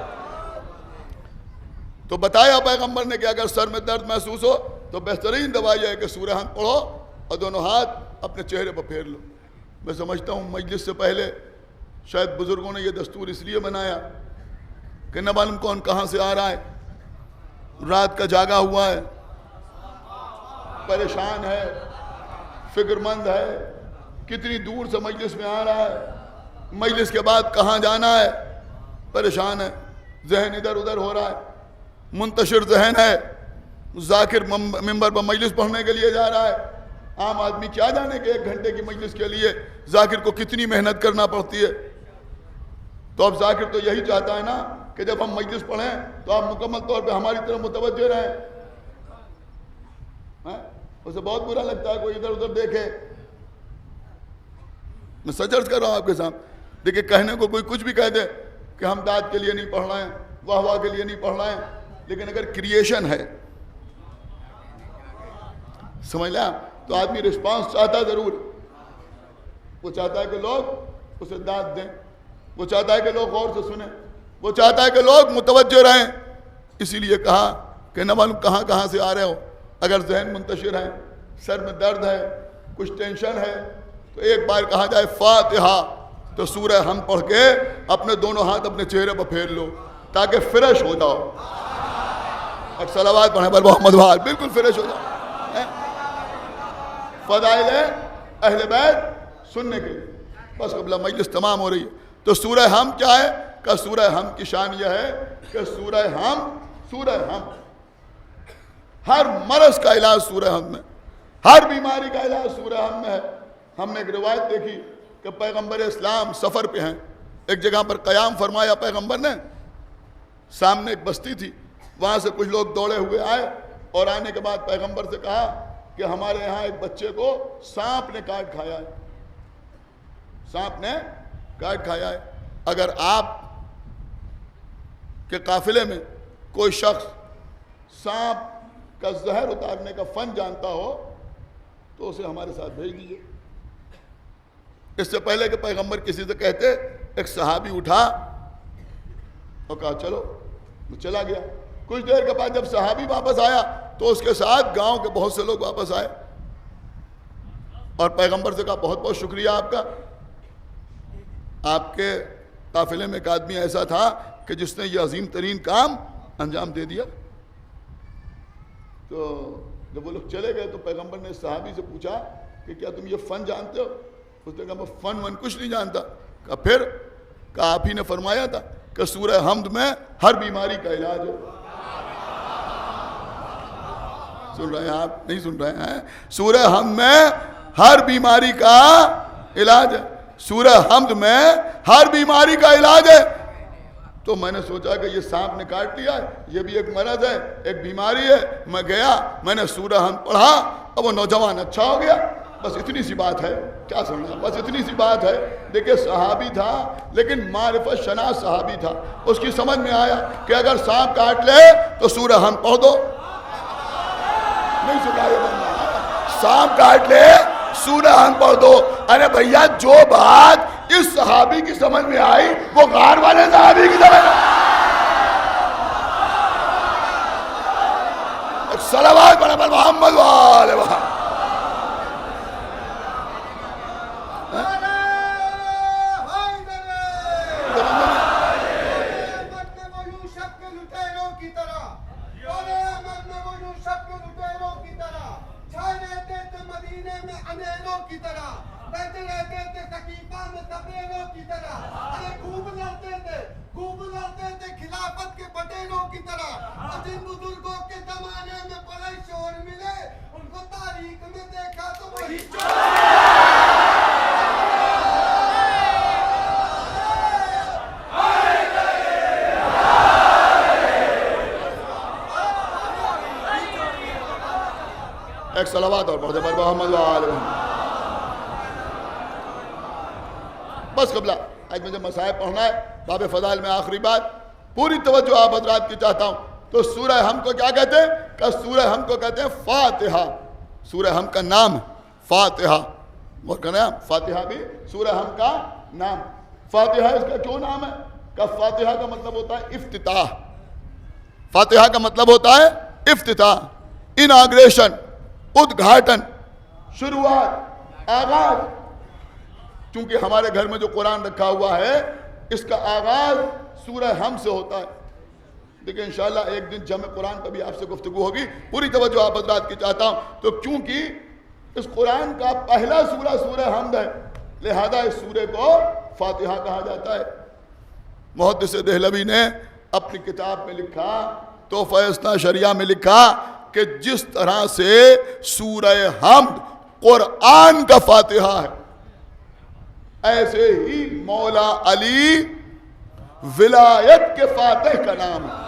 تو بتایا پیغمبر نے کہ اگر سر میں درد محسوس ہو تو بہترین دوا یہ ہے کہ سورہ حمد پڑھو اور دونوں ہاتھ اپنے چہرے پر پھیر لو۔ میں سمجھتا ہوں مجلس سے پہلے شاید بزرگوں نے یہ دستور اس لیے بنایا کہ نہ معلوم کون کہاں سے آ رہا ہے، رات کا جاگا ہوا ہے، پریشان ہے، فکر مند ہے، کتنی دور سے مجلس میں آ رہا ہے، مجلس کے بعد کہاں جانا ہے، پریشان ہے، ذہن ادھر ادھر ہو رہا ہے، منتشر ذہن ہے، ذاکر ممبر پر مجلس پڑھنے کے لیے جا رہا ہے، عام آدمی کیا جانے کہ 1 گھنٹے کی مجلس کے لیے ذاکر کو کتنی محنت کرنا پڑتی ہے. تو اب ذاکر تو یہی چاہتا ہے نا کہ جب ہم مجلس پڑھیں تو آپ مکمل طور پہ ہماری طرف متوجہ رہیں. اسے بہت برا لگتا ہے کوئی ادھر ادھر دیکھے. میں سچ عرض کر رہا ہوں آپ کے سامنے. دیکھیں کہنے کو کوئی کچھ بھی کہہ دے کہ ہم داد کے لیے نہیں پڑھ رہے ہیں, واہ واہ کے لیے نہیں پڑھ رہے ہیں, لیکن اگر کریشن ہے سمجھ لیں تو آدمی رسپانس چاہتا ضرور. وہ چاہتا ہے کہ لوگ اسے داد دیں, وہ چاہتا ہے کہ لوگ غور سے سنیں, وہ چاہتا ہے کہ لوگ متوجہ رہیں. اسی لیے کہا کہ نہ معلوم کہاں کہاں سے آ رہے ہو, اگر ذہن منتشر ہے, سر میں درد ہے, کچھ ٹینشن ہے, تو ایک بار کہا جائے فاتحہ, تو سورہ ہم پڑھ کے اپنے دونوں ہاتھ اپنے چہرے پر پھیر لو تاکہ فریش ہو جاؤ. اب صلوات پڑھیں بر محمد وال, بالکل فریش ہو جاؤ. فضائل اہل بیت سننے کے لیے بس قبل مجلس تمام ہو رہی ہے. تو سورہ ہم کیا ہے کہ سورہ ہم کی شان یہ ہے کہ سورہ ہم ہر مرض کا علاج سورہ ہم میں, ہر بیماری کا علاج سورہ ہم میں ہے. ہم نے ایک روایت دیکھی کہ پیغمبر اسلام سفر پہ ہیں, ایک جگہ پر قیام فرمایا پیغمبر نے, سامنے ایک بستی تھی, وہاں سے کچھ لوگ دوڑے ہوئے آئے اور آنے کے بعد پیغمبر سے کہا کہ ہمارے یہاں ایک بچے کو سانپ نے کاٹ کھایا ہے, سانپ نے کاٹ کھایا ہے. اگر آپ کے قافلے میں کوئی شخص سانپ کا زہر اتارنے کا فن جانتا ہو تو اسے ہمارے ساتھ بھیج دیجیے. اس سے پہلے کہ پیغمبر کسی سے کہتے, ایک صحابی اٹھا اور کہا چلو, وہ چلا گیا. کچھ دیر کے بعد جب صحابی واپس آیا تو اس کے ساتھ گاؤں کے بہت سے لوگ واپس آئے اور پیغمبر سے کہا بہت بہت شکریہ آپ کا, آپ کے قافلے میں ایک آدمی ایسا تھا کہ جس نے یہ عظیم ترین کام انجام دے دیا. تو جب وہ لوگ چلے گئے تو پیغمبر نے صحابی سے پوچھا کہ کیا تم یہ فن جانتے ہو؟ اس نے کہا میں فن کچھ نہیں جانتا. کہا پھر؟ کہا آپ ہی نے فرمایا تھا کہ سورہ حمد میں ہر بیماری کا علاج ہے. سن رہے ہیں آپ؟ نہیں سن رہے ہیں؟ سورہ حمد میں ہر بیماری کا علاج ہے, سورہ حمد میں ہر بیماری کا علاج ہے. تو میں نے سوچا کہ یہ سانپ نے کاٹ لیا ہے, یہ بھی ایک مرض ہے, ایک بیماری ہے. میں گیا, میں نے سورہ حمد پڑھا اور وہ نوجوان اچھا ہو گیا. بس اتنی سی بات ہے. کیا سمجھا؟ بس اتنی سی بات ہے. دیکھیں صحابی تھا لیکن معرفت شناس صحابی تھا. اس کی سمجھ میں آیا کہ اگر سانپ کاٹ لے تو سورہ حمد پڑھ دو. نہیں سنایا بندہ, سانپ کاٹ لے سورہ حمد پڑھ دو. ارے بھیا جو بات اس صحابی کی سمجھ میں آئی وہ غار والے صحابی کی سمجھ میں صلوات پڑھیں پر محمد وآلہ محمد. ایک صلوات اور پڑھتے پر محمد وآلہ محمد. بس قبلہ آج مجھے مسائب پڑھنا ہے. باب فضائل میں آخری بات, پوری توجہ آپ حضرات کی چاہتا ہوں. تو سورہ ہم کو کیا کہتے ہیں؟ کہ سورہ ہم کو کہتے ہیں فاتحہ. سورہ ہم کا نام فاتحہ, اور کہنا ہے فاتحہ بھی سورہ ہم کا نام. فاتحہ اس کا کیوں نام ہے؟ کہ فاتحہ کا مطلب ہوتا ہے افتتاح. فاتحہ کا مطلب ہوتا ہے افتتاح, اناگریشن, ادگھاٹن, شروعات, آغاز. چونکہ ہمارے گھر میں جو قرآن رکھا ہوا ہے اس کا آغاز سورہ ہم سے ہوتا ہے. دیکھیں انشاءاللہ ایک دن جمع قرآن پر بھی آپ سے گفتگو ہوگی. پوری توجہ آپ حضرات کی چاہتا ہوں. تو کیونکہ اس قرآن کا پہلا سورہ سورہ حمد ہے, لہذا اس سورہ کو فاتحہ کہا جاتا ہے. محدث دہلوی نے اپنی کتاب میں لکھا, تحفہ اثنا شریعہ میں لکھا کہ جس طرح سے سورہ حمد قرآن کا فاتحہ ہے، ایسے ہی مولا علی ولایت کے فاتح کا نام ہے۔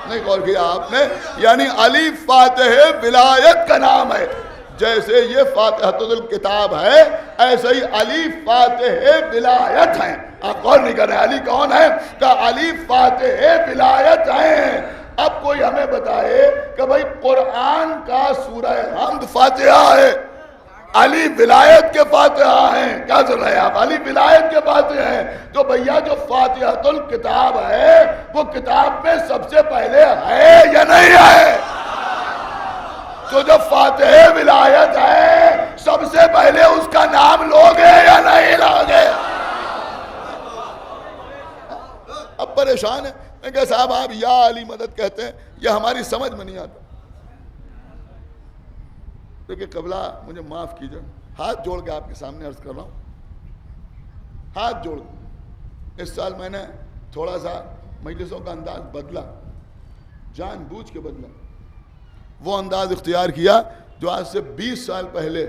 نہیں غور کیا آپ نے؟ یعنی علی فاتح ولایت کا نام ہے، جیسے یہ فاتحۃ الکتاب ہے ایسے ہی علی فاتح ولایت ہیں۔ آپ غور نہیں کر رہے، علی کون ہے؟ کہ علی فاتح ولایت ہیں۔ اب کوئی ہمیں بتائے کہ بھائی قرآن کا سورہ حمد فاتحہ ہے، علی ولایت کے فاتحہ ہیں، کیا سن رہے ہیں آپ؟ علی ولایت کے فاتحہ ہیں، تو بھیا جو فاتحۃ الکتاب ہے وہ کتاب میں سب سے پہلے ہے یا نہیں ہے؟ تو جو فاتح ولایت ہے سب سے پہلے اس کا نام لوگے یا نہیں لوگے؟ اب پریشان ہے میں کہ صاحب آپ یا علی مدد کہتے ہیں، یہ ہماری سمجھ میں نہیں آتا۔ دیکھیں قبلہ مجھے معاف کیجئے، ہاتھ جوڑ کے آپ کے سامنے عرض کر رہا ہوں، ہاتھ جوڑ کے۔ اس سال میں نے تھوڑا سا مجلسوں کا انداز بدلا، جان بوجھ کے بدلا، وہ انداز اختیار کیا جو آج سے 20 سال پہلے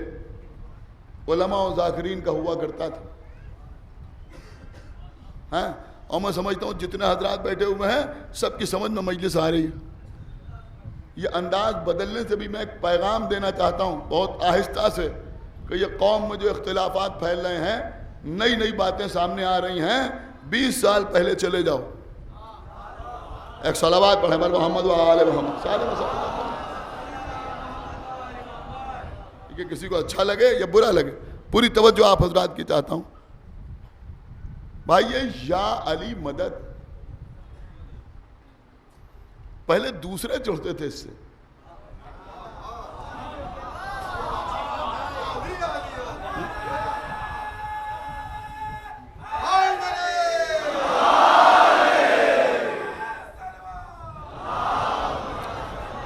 علماء و ذاکرین کا ہوا کرتا تھا۔ ہاں، اور میں سمجھتا ہوں جتنے حضرات بیٹھے ہوئے ہیں سب کی سمجھ میں مجلس آ رہی ہے۔ یہ انداز بدلنے سے بھی میں ایک پیغام دینا چاہتا ہوں بہت آہستہ سے، کہ یہ قوم میں جو اختلافات پھیل رہے ہیں، نئی نئی باتیں سامنے آ رہی ہیں، 20 سال پہلے چلے جاؤ، ایک صلوات پڑھیں بر محمد و آل محمد، سارے مسئلہ کہ کسی کو اچھا لگے یا برا لگے، پوری توجہ آپ حضرات کی چاہتا ہوں۔ بھائی یا علی مدد پہلے دوسرے جڑتے تھے اس سے،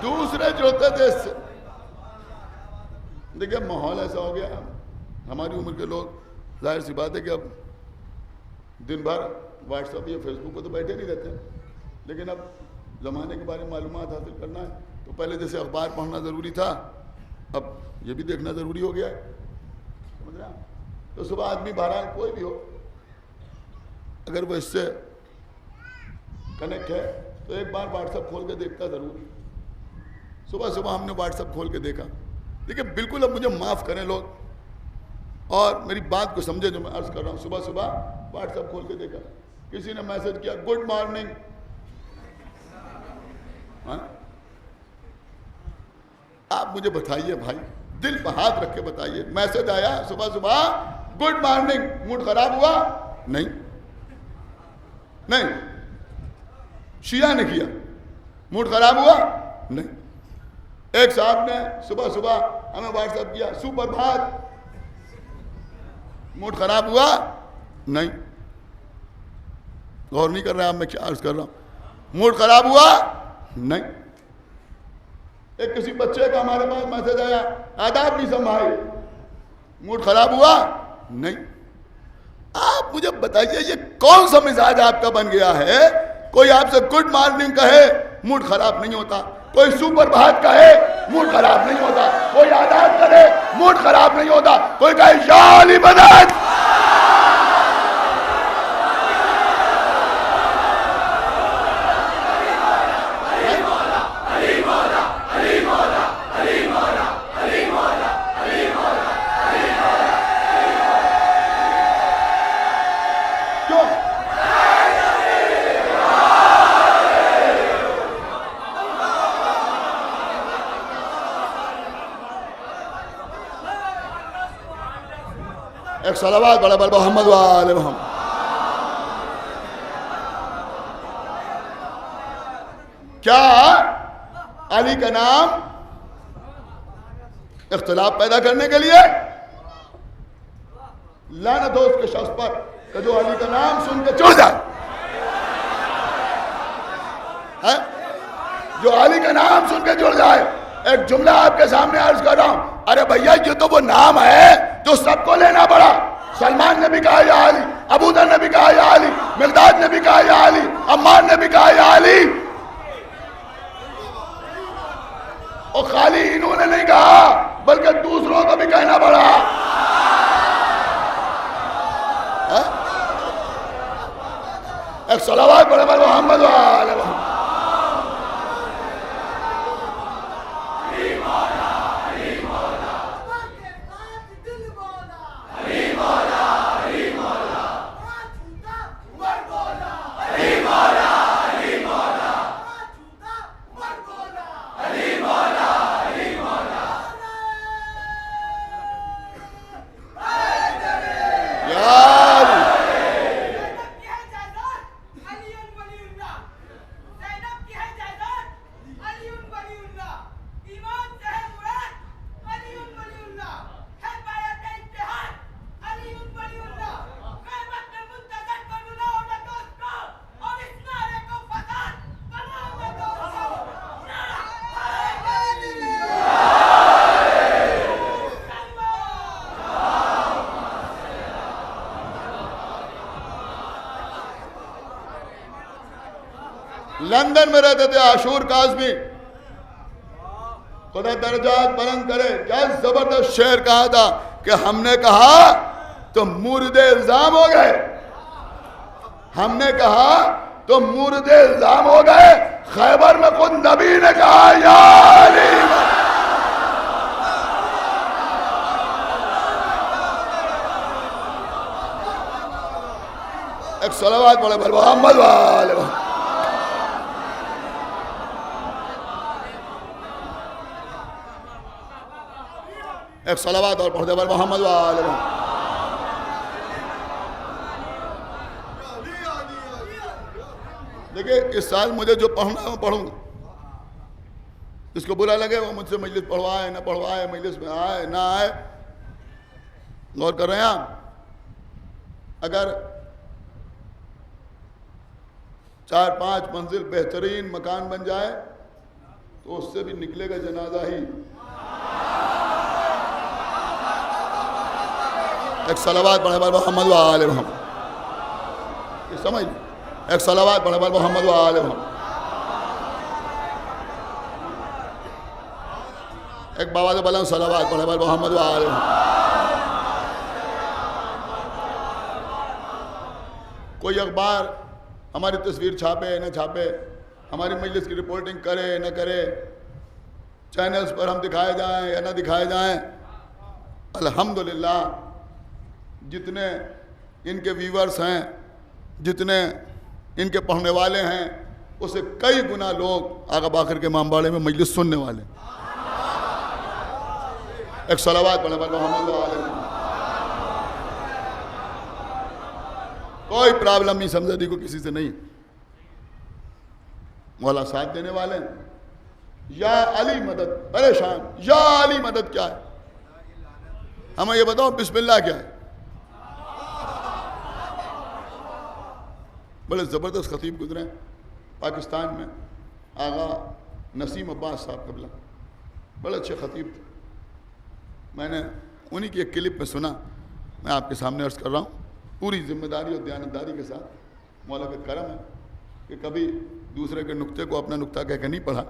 دوسرے جڑتے تھے اس سے۔ دیکھیں ماحول ایسا ہو گیا، ہماری عمر کے لوگ ظاہر سی بات ہے کہ اب دن بھر واٹس ایپ یا فیس بک پہ تو بیٹھے نہیں رہتے ہیں، لیکن اب زمانے کے بارے میں معلومات حاصل کرنا ہے تو پہلے جیسے اخبار پڑھنا ضروری تھا، اب یہ بھی دیکھنا ضروری ہو گیا ہے، سمجھ رہے ہیں؟ تو صبح آدمی بہرحال کوئی بھی ہو، اگر وہ اس سے کنیکٹ ہے تو ایک بار واٹس ایپ کھول کے دیکھتا ضرور۔ صبح صبح ہم نے واٹس ایپ کھول کے دیکھا، دیکھیں بالکل اب مجھے معاف کریں لوگ اور میری بات کو سمجھے جو میں عرض کر رہا ہوں۔ صبح صبح واٹس ایپ کھول کے دیکھا، کسی نے میسج کیا گڈ مارننگ، آپ مجھے بتائیے بھائی، دل پہ ہاتھ رکھ کے بتائیے، میسج آیا صبح صبح گڈ مارننگ، موڈ خراب ہوا؟ نہیں نہیں۔ شیعہ نے کیا، موڈ خراب ہوا؟ نہیں۔ ایک صاحب نے صبح صبح ہمیں واٹس ایپ کیا سپر بھات، موڈ خراب ہوا؟ نہیں۔ غور نہیں کر رہے آپ میں کیا عرض کر رہا ہوں؟ موڈ خراب ہوا؟ نہیں۔ ایک کسی بچے کا ہمارے پاس میسج آیا آداب بھی سنبھائی، موڈ خراب ہوا؟ نہیں۔ آپ مجھے بتائیے یہ کون سا مزاج آپ کا بن گیا ہے؟ کوئی آپ سے گڈ مارننگ کہے موڈ خراب نہیں ہوتا، کوئی سپر بھات کہے موڈ خراب نہیں ہوتا، کوئی آداب کرے موڈ خراب نہیں ہوتا، کوئی کہے یا علی مدد۔ ایک صلوات بڑا بڑا محمد و آل محمد۔ کیا علی کا نام اختلاف پیدا کرنے کے لیے؟ لعنت ہو اس کے شخص پر کہ جو علی کا نام سن کے چڑ جائے، جو علی کا نام سن کے جڑ جائے۔ ایک جملہ آپ کے سامنے عرض کر رہا ہوں، ارے بھیا یہ تو وہ نام ہے جو سب کو لینا پڑا۔ سلمان نے بھی کہا یا علی، ابو ذر نے بھی کہا یا علی، مقداد نے بھی کہا یا علی، عمار نے بھی کہا یا علی۔ اور خالی انہوں نے نہیں کہا بلکہ دوسروں کو بھی کہنا پڑا. ایک صلوات پڑھے بھائی محمد و آل محمد. لندن میں رہتے تھے عاشور کاظمی، خدا درجات بلند کرے. کیا زبردست شعر کہا تھا کہ ہم نے کہا تو مورد الزام ہو گئے. ہم نے کہا تو مورد الزام ہو گئے. خیبر میں خود نبی نے کہا یا علی. ایک صلوات پڑھے بھائی محمد و آل محمد. ایک صلوات اور پڑھ دے بھائی محمد و آل محمد. دیکھیں اس سال مجھے جو پڑھنا ہے وہ پڑھوں گا. جس کو برا لگے وہ مجھ سے مجلس پڑھوائے نہ پڑھوائے، مجلس میں آئے نہ آئے. غور کر رہے ہیں آپ؟ اگر 4-5 منزل بہترین مکان بن جائے تو اس سے بھی نکلے گا جنازہ ہی. ایک صلوات پڑھے بھائی محمد و آل محمد. یہ سمجھ لیں. ایک صلوات پڑھے بھائی محمد و آل محمد. ایک بابا بلند صلوات پڑھے بھائی محمد و آل محمد. کوئی اخبار ہماری تصویر چھاپے نہ چھاپے، ہماری مجلس کی رپورٹنگ کرے نہ کرے، چینلز پر ہم دکھائے جائیں یا نہ دکھائے جائیں، الحمدللہ جتنے ان کے ویورز ہیں، جتنے ان کے پڑھنے والے ہیں، اسے کئی گنا لوگ آغا باقر کے امام باڑے میں مجلس سننے والے. ایک صلوات پڑھے بھائی محمد و آل محمد. کوئی پرابلم نہیں سمجھدی کو کسی سے نہیں. مولا ساتھ دینے والے ہیں. یا علی مدد، پریشان یا علی مدد کیا ہے؟ ہمیں یہ بتاؤ بسم اللہ کیا ہے؟ بڑے زبردست خطیب گزرے ہیں پاکستان میں، آغا نسیم عباس صاحب قبلہ، بڑے اچھے خطیب تھے. میں نے انہی کی ایک کلپ میں سنا، میں آپ کے سامنے عرض کر رہا ہوں. پوری ذمہ داری اور دیانتداری کے ساتھ، مولا کا کرم ہے کہ کبھی دوسرے کے نقطے کو اپنا نقطہ کہہ کے نہیں پڑھا.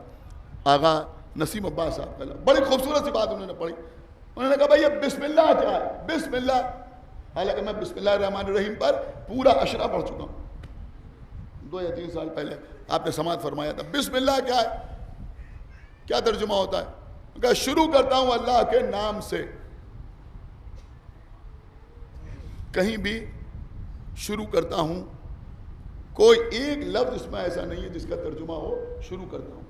آغا نسیم عباس صاحب پہلا بڑی خوبصورت سی بات انہوں نے پڑھی. انہوں نے کہا بھائی یہ بسم اللہ کیا ہے؟ بسم اللہ. حالانکہ میں بسم اللہ الرحمن الرحیم پر پورا اشرا پڑھ چکا ہوں. 2 یا 3 سال پہلے آپ نے سماعت فرمایا تھا. بسم اللہ کیا ہے؟ کیا ترجمہ ہوتا ہے؟ کہا شروع کرتا ہوں اللہ کے نام سے. کہیں بھی شروع کرتا ہوں، کوئی ایک لفظ اس میں ایسا نہیں ہے جس کا ترجمہ ہو شروع کرتا ہوں،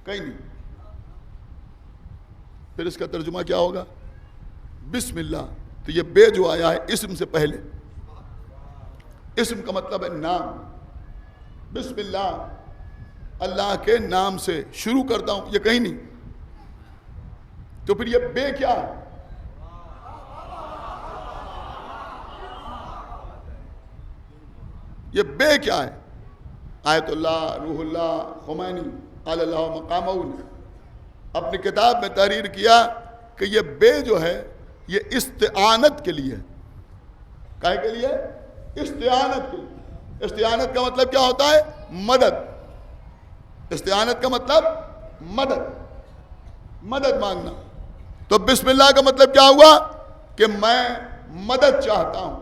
کہیں نہیں. پھر اس کا ترجمہ کیا ہوگا؟ بسم اللہ. تو یہ بے جو آیا ہے اسم سے پہلے، اسم کا مطلب ہے نام. بسم اللہ، اللہ کے نام سے شروع کرتا ہوں، یہ کہیں نہیں. تو پھر یہ بے کیا ہے؟ یہ بے کیا ہے؟ آیت اللہ روح اللہ خمینی علی اللہ مقامہ نے اپنی کتاب میں تحریر کیا کہ یہ بے جو ہے یہ استعانت کے لیے. کائے کے لیے؟ استعانت کے لیے. استعانت کا مطلب کیا ہوتا ہے؟ مدد. استعانت کا مطلب مدد. مدد مانگنا. تو بسم اللہ کا مطلب کیا ہوا کہ میں مدد چاہتا ہوں,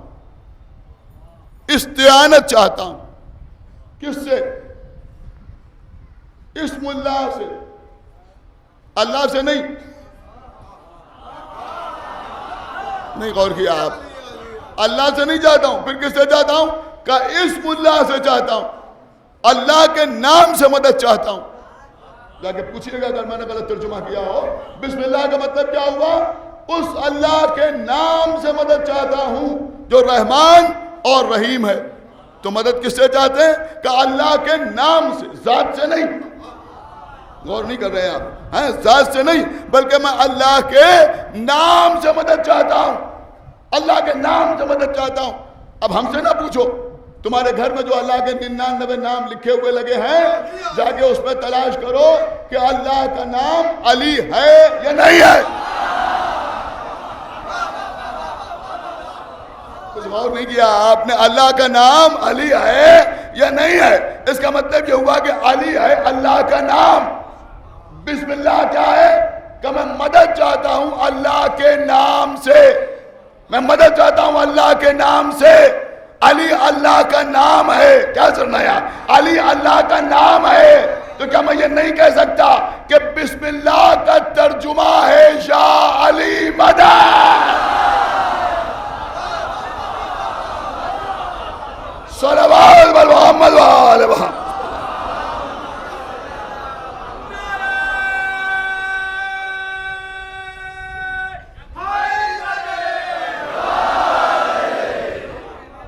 استعانت چاہتا ہوں. کس سے؟ اسم اللہ سے, اللہ سے نہیں. نہیں غور کیا آپ؟ اللہ سے نہیں چاہتا ہوں, پھر کس سے چاہتا ہوں؟ کہ اسم اللہ سے چاہتا ہوں, اللہ کے نام سے مدد چاہتا ہوں. جا کے پوچھئے گا اگر میں نے غلط ترجمہ کیا ہو. بسم اللہ کا مطلب کیا ہوا؟ اس اللہ کے نام سے مدد چاہتا ہوں جو رحمان اور رحیم ہے. تو مدد کس سے چاہتے ہیں؟ کہ اللہ کے نام سے, ذات سے نہیں. غور نہیں کر رہے ہیں آپ؟ ذات سے نہیں, بلکہ میں اللہ کے نام سے مدد چاہتا ہوں, اللہ کے نام سے مدد چاہتا ہوں. اب ہم سے نہ پوچھو, تمہارے گھر میں جو اللہ کے 99 نام لکھے ہوئے لگے ہیں, جا کے اس میں تلاش کرو کہ اللہ کا نام علی ہے یا نہیں ہے. کچھ غور نہیں کیا آپ نے؟ اللہ کا نام علی ہے یا نہیں ہے؟ اس کا مطلب یہ ہوا کہ علی ہے اللہ کا نام. بسم اللہ کیا ہے؟ کہ میں مدد چاہتا ہوں اللہ کے نام سے, میں مدد چاہتا ہوں اللہ کے نام سے. علی اللہ کا نام ہے. کیا سننا ہے؟ علی اللہ کا نام ہے. تو کیا میں یہ نہیں کہہ سکتا کہ بسم اللہ کا ترجمہ ہے یا علی مدد؟ صلوات بر محمد و آل محمد.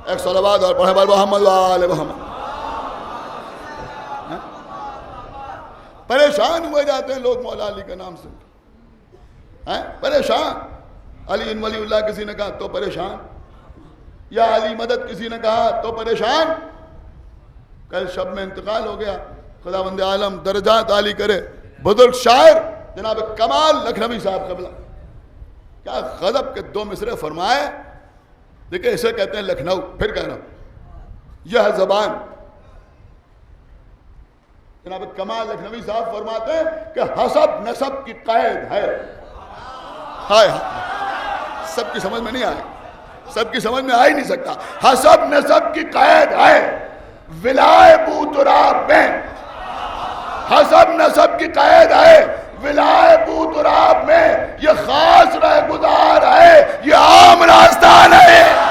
ایک صلوات اور پڑھے بر محمد و آل محمد. پریشان ہوئے جاتے ہیں لوگ مولا علی کے نام سے, پریشان. علی ان ولی اللہ کسی نے کہا تو پریشان, یا علی مدد کسی نے کہا تو پریشان. کل شب میں انتقال ہو گیا, خداوند عالم درجات عالی کرے, بزرگ شاعر جناب کمال لکھنوی صاحب قبلہ, کیا غضب کے 2 مصرے فرمائے. دیکھیں اسے کہتے ہیں لکھنؤ. پھر کہہ رہا ہوں, یہ ہے زبان. جناب کمال لکھنوی صاحب فرماتے ہیں کہ حسب نسب کی قید ہے. ہائے سب کی سمجھ میں نہیں آئے, سب کی سمجھ میں آ ہی نہیں سکتا. حسب نسب کی قید ہے ولائے بو تراب میں, حسب نسب کی قید ہے ولائے بو تراب میں. یہ خاص رہ گزار ہے, یہ عام راستہ نہیں.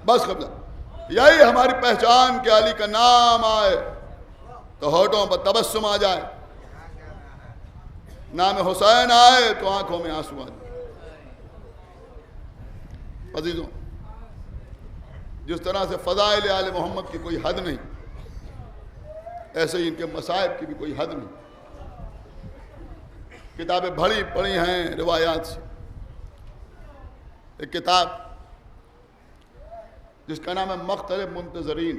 بس قبلہ یہی ہماری پہچان کہ علی کا نام آئے تو ہونٹوں پر تبسم آ جائے, نام حسین آئے تو آنکھوں میں آنسو آ جائے. عزیزوں, جس طرح سے فضائل آل محمد کی کوئی حد نہیں, ایسے ہی ان کے مصائب کی بھی کوئی حد نہیں. کتابیں بھری پڑھی ہیں روایات سے. ایک کتاب جس کا نام ہے مختلف منتظرین,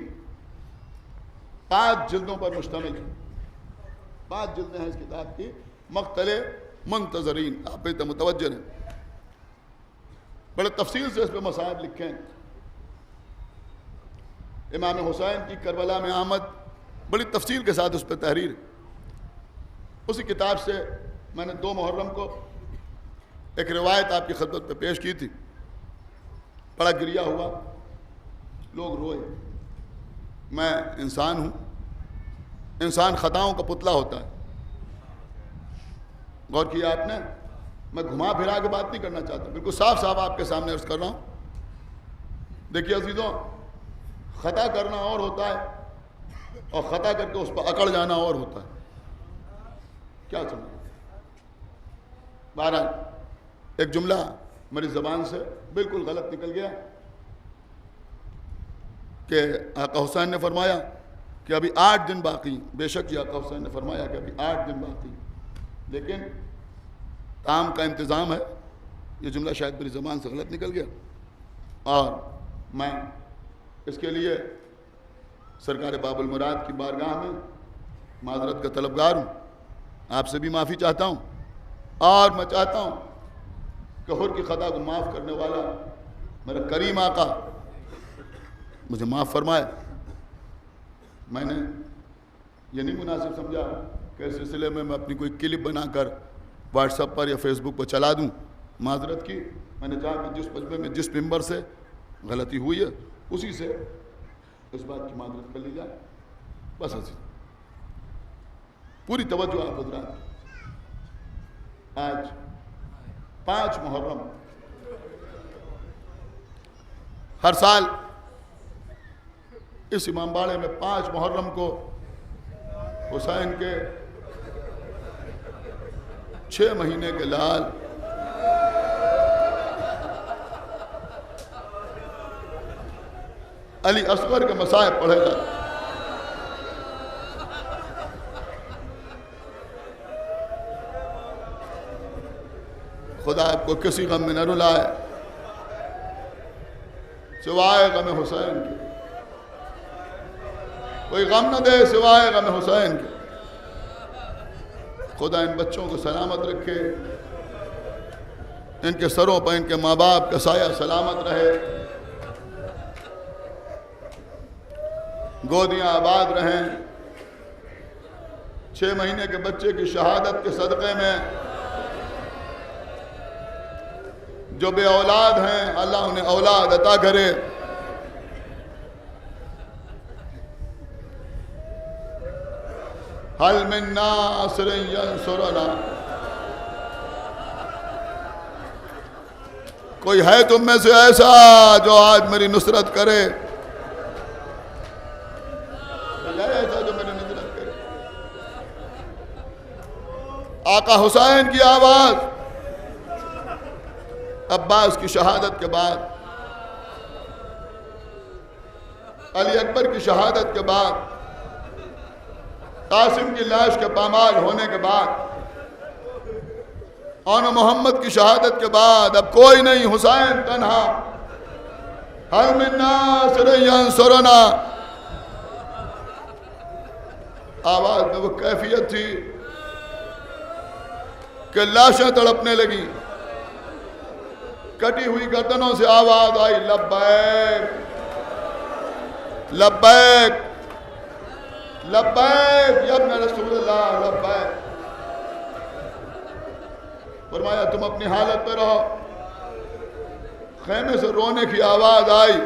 5 جلدوں پر مشتمل ہے. 5 جلدیں ہیں اس کتاب کی, مختلف منتظرین. آپ پہ متوجہ ہیں, بڑے تفصیل سے اس پہ مصائب لکھے ہیں. امام حسین کی کربلا میں آمد بڑی تفصیل کے ساتھ اس پہ تحریر. اسی کتاب سے میں نے 2 محرم کو ایک روایت آپ کی خدمت پہ پیش کی تھی. بڑا گریہ ہوا, لوگ روئے. میں انسان ہوں، انسان خطاؤں کا پتلا ہوتا ہے. غور کیا آپ نے؟ میں گھما پھرا کے بات نہیں کرنا چاہتا، بالکل صاف صاف آپ کے سامنے عرض کر رہا ہوں. دیکھیے عزیزوں، خطا کرنا اور ہوتا ہے اور خطا کر کے اس پر اکڑ جانا اور ہوتا ہے. کیا سمجھ؟ بہرحال ایک جملہ میری زبان سے بالکل غلط نکل گیا کہ آقا حسین نے فرمایا کہ ابھی 8 دن باقی. بے شک یہ آقا حسین نے فرمایا کہ ابھی 8 دن باقی، لیکن کام کا انتظام ہے. یہ جملہ شاید میری زبان سے غلط نکل گیا، اور میں اس کے لیے سرکار باب المراد کی بارگاہ میں معذرت کا طلبگار ہوں. آپ سے بھی معافی چاہتا ہوں، اور میں چاہتا ہوں کہ حر کی خطا کو معاف کرنے والا میرا کریم آقا مجھے معاف فرمائے. میں نے یہ نہیں مناسب سمجھا کہ اس سلسلے میں اپنی کوئی کلپ بنا کر واٹس ایپ پر یا فیس بک پر چلا دوں. معذرت کی، میں نے کہا کہ جس مجمع میں جس ممبر سے غلطی ہوئی ہے اسی سے اس بات کی معذرت کر لی جائے. بس ایسی پوری توجہ آپ حضرات. آج 5 محرم، ہر سال اس امام باڑے میں 5 محرم کو حسین کے 6 مہینے کے لال علی اصغر کے مصائب پڑھے جاتے. خدا آپ کو کسی غم میں نہ رلائے سوائے غم حسین کے. کوئی غم نہ دے سوائے غم حسین کے. خدا ان بچوں کو سلامت رکھے، ان کے سروں پر ان کے ماں باپ کا سایہ سلامت رہے، گودیاں آباد رہیں. 6 مہینے کے بچے کی شہادت کے صدقے میں جو بے اولاد ہیں اللہ انہیں اولاد عطا کرے. حل من ناصر ینصرنا، کوئی ہے تم میں سے ایسا جو آج میری نصرت کرے؟ ایسا جو میری نصرت کرے. آقا حسین کی آواز عباس کی شہادت کے بعد، علی اکبر کی شہادت کے بعد، قاسم کی لاش کے پامال ہونے کے بعد، اور محمد کی شہادت کے بعد اب کوئی نہیں، حسین تنہا. حل من ناصر ینصرنا، آواز میں وہ کیفیت تھی کہ لاشیں تڑپنے لگیں. کٹی ہوئی گردنوں سے آواز آئی، لبیک لبیک لبیک یا ابن رسول اللہ لبیک. فرمایا تم اپنی حالت پہ رہو. خیمے سے رونے کی آواز آئی،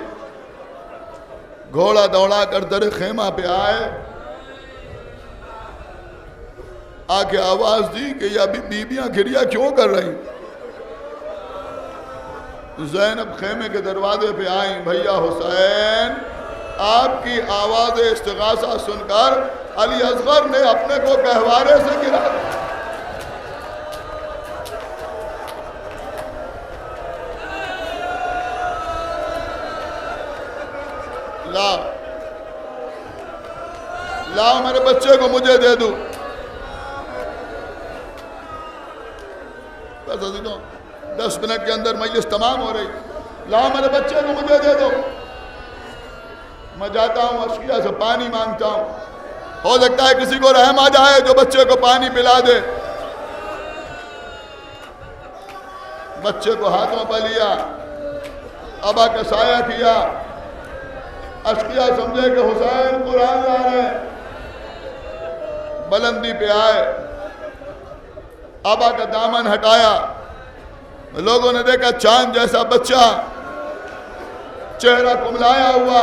گھوڑا دوڑا کر در خیمہ پہ آئے، آگے آواز دی کہ یہ ابھی بیویاں گھریا کیوں کر رہی؟ زینب خیمے کے دروازے پہ آئیں، بھیا حسین آپ کی آواز استغاثہ سن کر علی اصغر نے اپنے کو گہوارے سے گرا دیا. لاؤ میرے بچے کو مجھے دے دو. بس عزیزوں 10 منٹ کے اندر مجلس تمام ہو رہی. لاؤ میرے بچے کو مجھے دے دو. میں جاتا ہوں اشقیہ سے پانی مانگتا ہوں، ہو سکتا ہے کسی کو رحم آ جائے جو بچے کو پانی پلا دے. بچے کو ہاتھوں پہ لیا، ابا کا سایہ کیا. اشقیہ سمجھے کہ حسین قرآن لا رہے ہیں. بلندی پہ آئے، ابا کا دامن ہٹایا. لوگوں نے دیکھا چاند جیسا بچہ، چہرہ کملایا ہوا.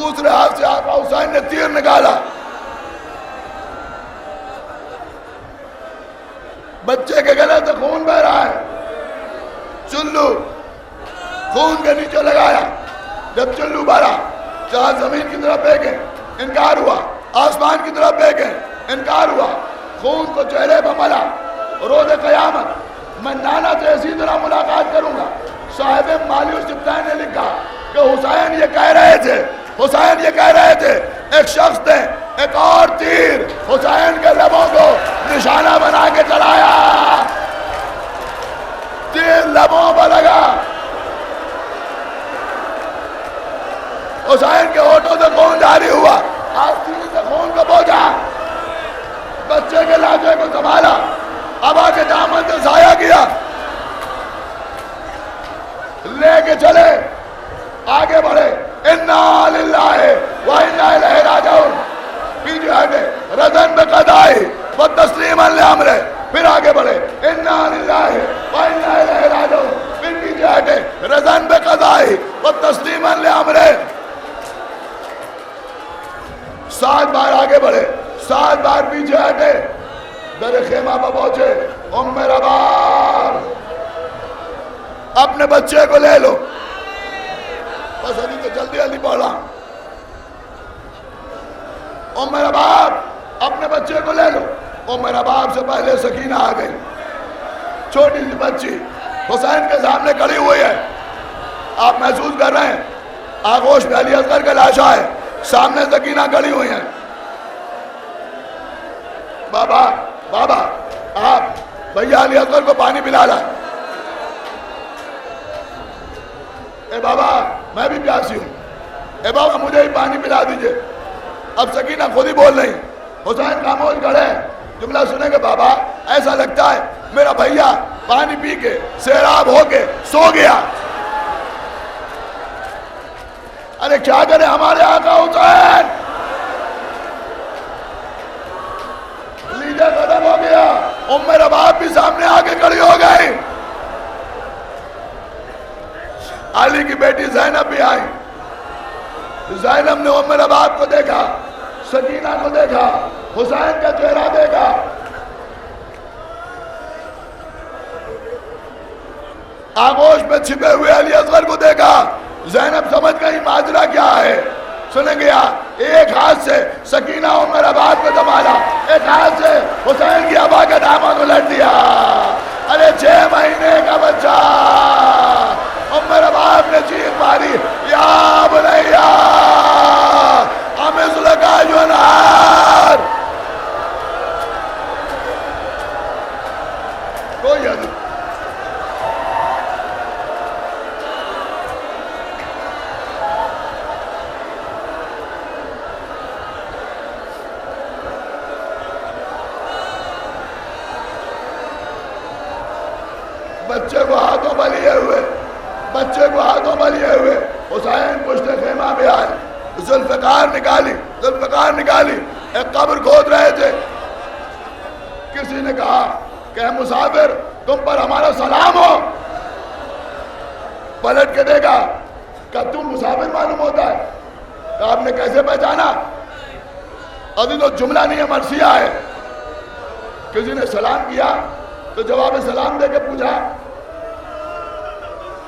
دوسرے ہاتھ سے آقا حسین نے تیر نکالا. بچے کے گلے سے خون بہ رہا ہے. چلو خون کے نیچے لگایا. جب چلو بھرا چاہ زمین کی طرف پھینکے انکار ہوا, آسمان کی طرف پھینکے انکار ہوا. خون کو چہرے پر ملا. روز قیامت میں نانا سے اسی طرح ملاقات کروں گا. صاحب مالیو سبتائی نے لکھا کہ حسین یہ کہہ رہے تھے, حسین یہ کہہ رہے تھے, ایک شخص نے ایک اور تیر حسین کے لبوں کو نشانہ بنا کے چلایا. تیر لبوں پر لگا. حسین کے ہونٹوں سے خون جاری ہوا. آستین سے خون کو پہنچا. بچے کے لاشے کو سنبھالا. ابا کے دامن سے سایہ کیا. لے کے چلے, آگے بڑھے. انا للہ و انا الیہ راجعون. پیچھے ہٹے رضن بقضائی و تسلیما لامرہ. پھر آگے بڑھے انا للہ و انا الیہ راجعون. پھر پیچھے ہٹے رضن بقضائی و تسلیما لامرہ. 7 بار آگے بڑھے, 7 بار پیچھے ہٹے. در خیمہ پر پہنچے. ام رباب اپنے بچے کو لے لو. بس ابھی تو جلدی پڑھ رہا ہوں. ام رباب اپنے بچے کو لے لو. ام رباب سے پہلے سکینہ آ گئی. چھوٹی سی بچی حسین کے سامنے کھڑی ہوئی ہے. آپ محسوس کر رہے ہیں آغوش میں علی اصغر کا لاشا ہے, سامنے سکینہ کھڑی ہوئی ہیں. بابا بابا آپ بھیا علی اصغر کو پانی پلا لا. اے بابا میں بھی پیاسی ہوں, اے بابا مجھے ہی پانی پلا دیجئے. اب سکینہ خود ہی بول رہی. حسین خاموش کھڑے ہیں. جملہ سنیں گے بابا ایسا لگتا ہے میرا بھیا پانی پی کے سیراب ہو کے سو گیا. ارے کیا کرے ہمارے آقا حسین, لیڈر ختم ہو گیا. ام رباب بھی سامنے آگے کھڑی ہو گئی. علی کی بیٹی زینب بھی آئی. زینب نے ام رباب کو دیکھا, سکینہ کو دیکھا, حسین کا چہرہ دیکھا. آغوش میں چھپے ہوئے علی اصغر کو دیکھا. زینب سمجھ گئی ماجرا کیا ہے. سنیں گیا ایک ہاتھ سے سکینہ ام رباب کو دبالا, ایک ہاتھ سے حسین کی ابا کا دامن کو لٹ دیا. ارے 6 مہینے کا بچہ. ام رباب نے چیخ ماری, یا بنیا امثل کا ینہار. کوئی حد بچے کو ہاتھوں پر لیے ہوئے, بچے کو ہاتھوں پر لیے ہوئے حسین پشت خیمہ میں آئے. ذوالفقار نکالی. ایک قبر کھود رہے تھے. کسی نے کہا کہ اے مسافر تم پر ہمارا سلام ہو. پلٹ کے دیکھا کہ تم مسافر معلوم ہوتا ہے. کہ آپ نے کیسے پہچانا؟ ابھی تو جملہ نہیں ہے, مرثیہ ہے. کسی نے سلام کیا تو جواب سلام دے کے پوچھا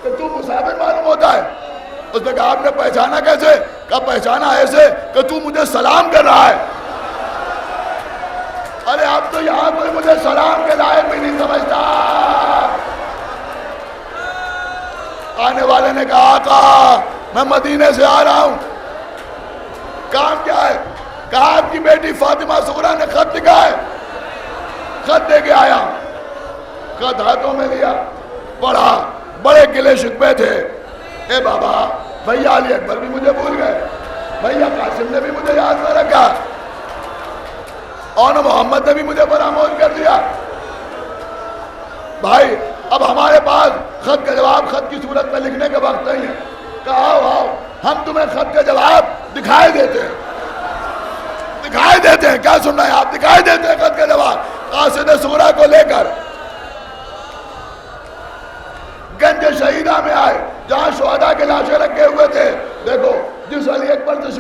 کہ تو مسافر معلوم ہوتا ہے. اس نے کہا آپ نے پہچانا کیسے؟ کہا پہچانا ایسے کہ تو مجھے سلام کر رہا ہے. ارے اب تو یہاں کوئی مجھے سلام کے لائق بھی نہیں سمجھتا. آنے والے نے کہا آقا میں مدینے سے آ رہا ہوں. کام کیا ہے؟ کہا آپ کی بیٹی فاطمہ صغرا نے خط لکھا ہے, خط دے کے آیا. خط ہاتھوں میں لیا, پڑھا. بڑے گلے شکوے تھے. اے بابا بھیا علی اکبر بھی مجھے بھول گئے, بھیا قاسم نے بھی مجھے یاد نہ رکھا, اور محمد نے بھی مجھے فراموش کر دیا. بھائی اب ہمارے پاس خط کا جواب خط کی صورت میں لکھنے کا وقت نہیں ہے. کہا آؤ ہم تمہیں خط کا جواب دکھائی دیتے ہیں. کیا سن رہے ہیں آپ؟ دکھائی دیتے ہیں خط کا جواب. قاصد صغرا کو لے کر گنج شہیدہ میں آئے جہاں شہداء کے لاشیں رکھے ہوئے تھے. دیکھو جس علی اکبر سے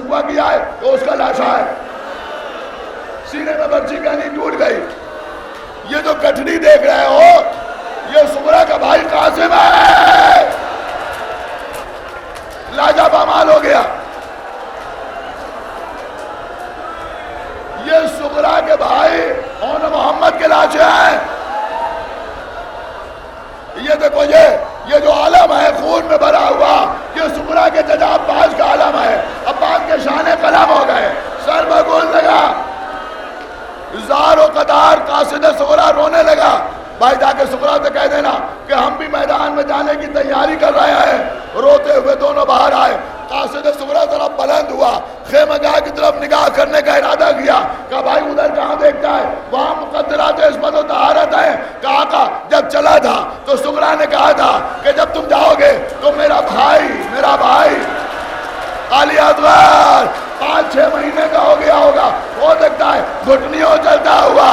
گٹھڑی دیکھ رہے ہو، یہ سغرا کا بھائی قاسم ہے. لاجواب مال ہو گیا. یہ سغرا کے بھائی اور محمد کے لاچے ہیں. یہ دیکھو یہ جو عالم ہے خون میں بھرا ہوا، یہ سغرا کے چچا عباس کا عالم ہے. عباس کے شان قلم ہو گئے، سر بگول لگا، زار و قدار قاصد سغرا رونے لگا. بھائی جا کے سغرا سے کہہ دینا کہ ہم بھی میدان میں جانے کی تیاری کر رہے ہیں. روتے ہوئے دونوں باہر آئے. قاصد سغرا ذرا بلند ہوا، خیمہ گاہ کی طرف نگاہ کرنے کا ارادہ کیا. کہا بھائی ادھر کہاں دیکھتا ہے؟ وہاں مقدرات عصمت و طہارت ہے. کہا آقا جب چلا تھا تو سغرا نے کہا تھا کہ جب تم جاؤ گے تو میرا بھائی علی اصغر 5-6 مہینے کا ہو گیا ہوگا، وہ دیکھتا ہے گھٹنیوں چلتا ہوا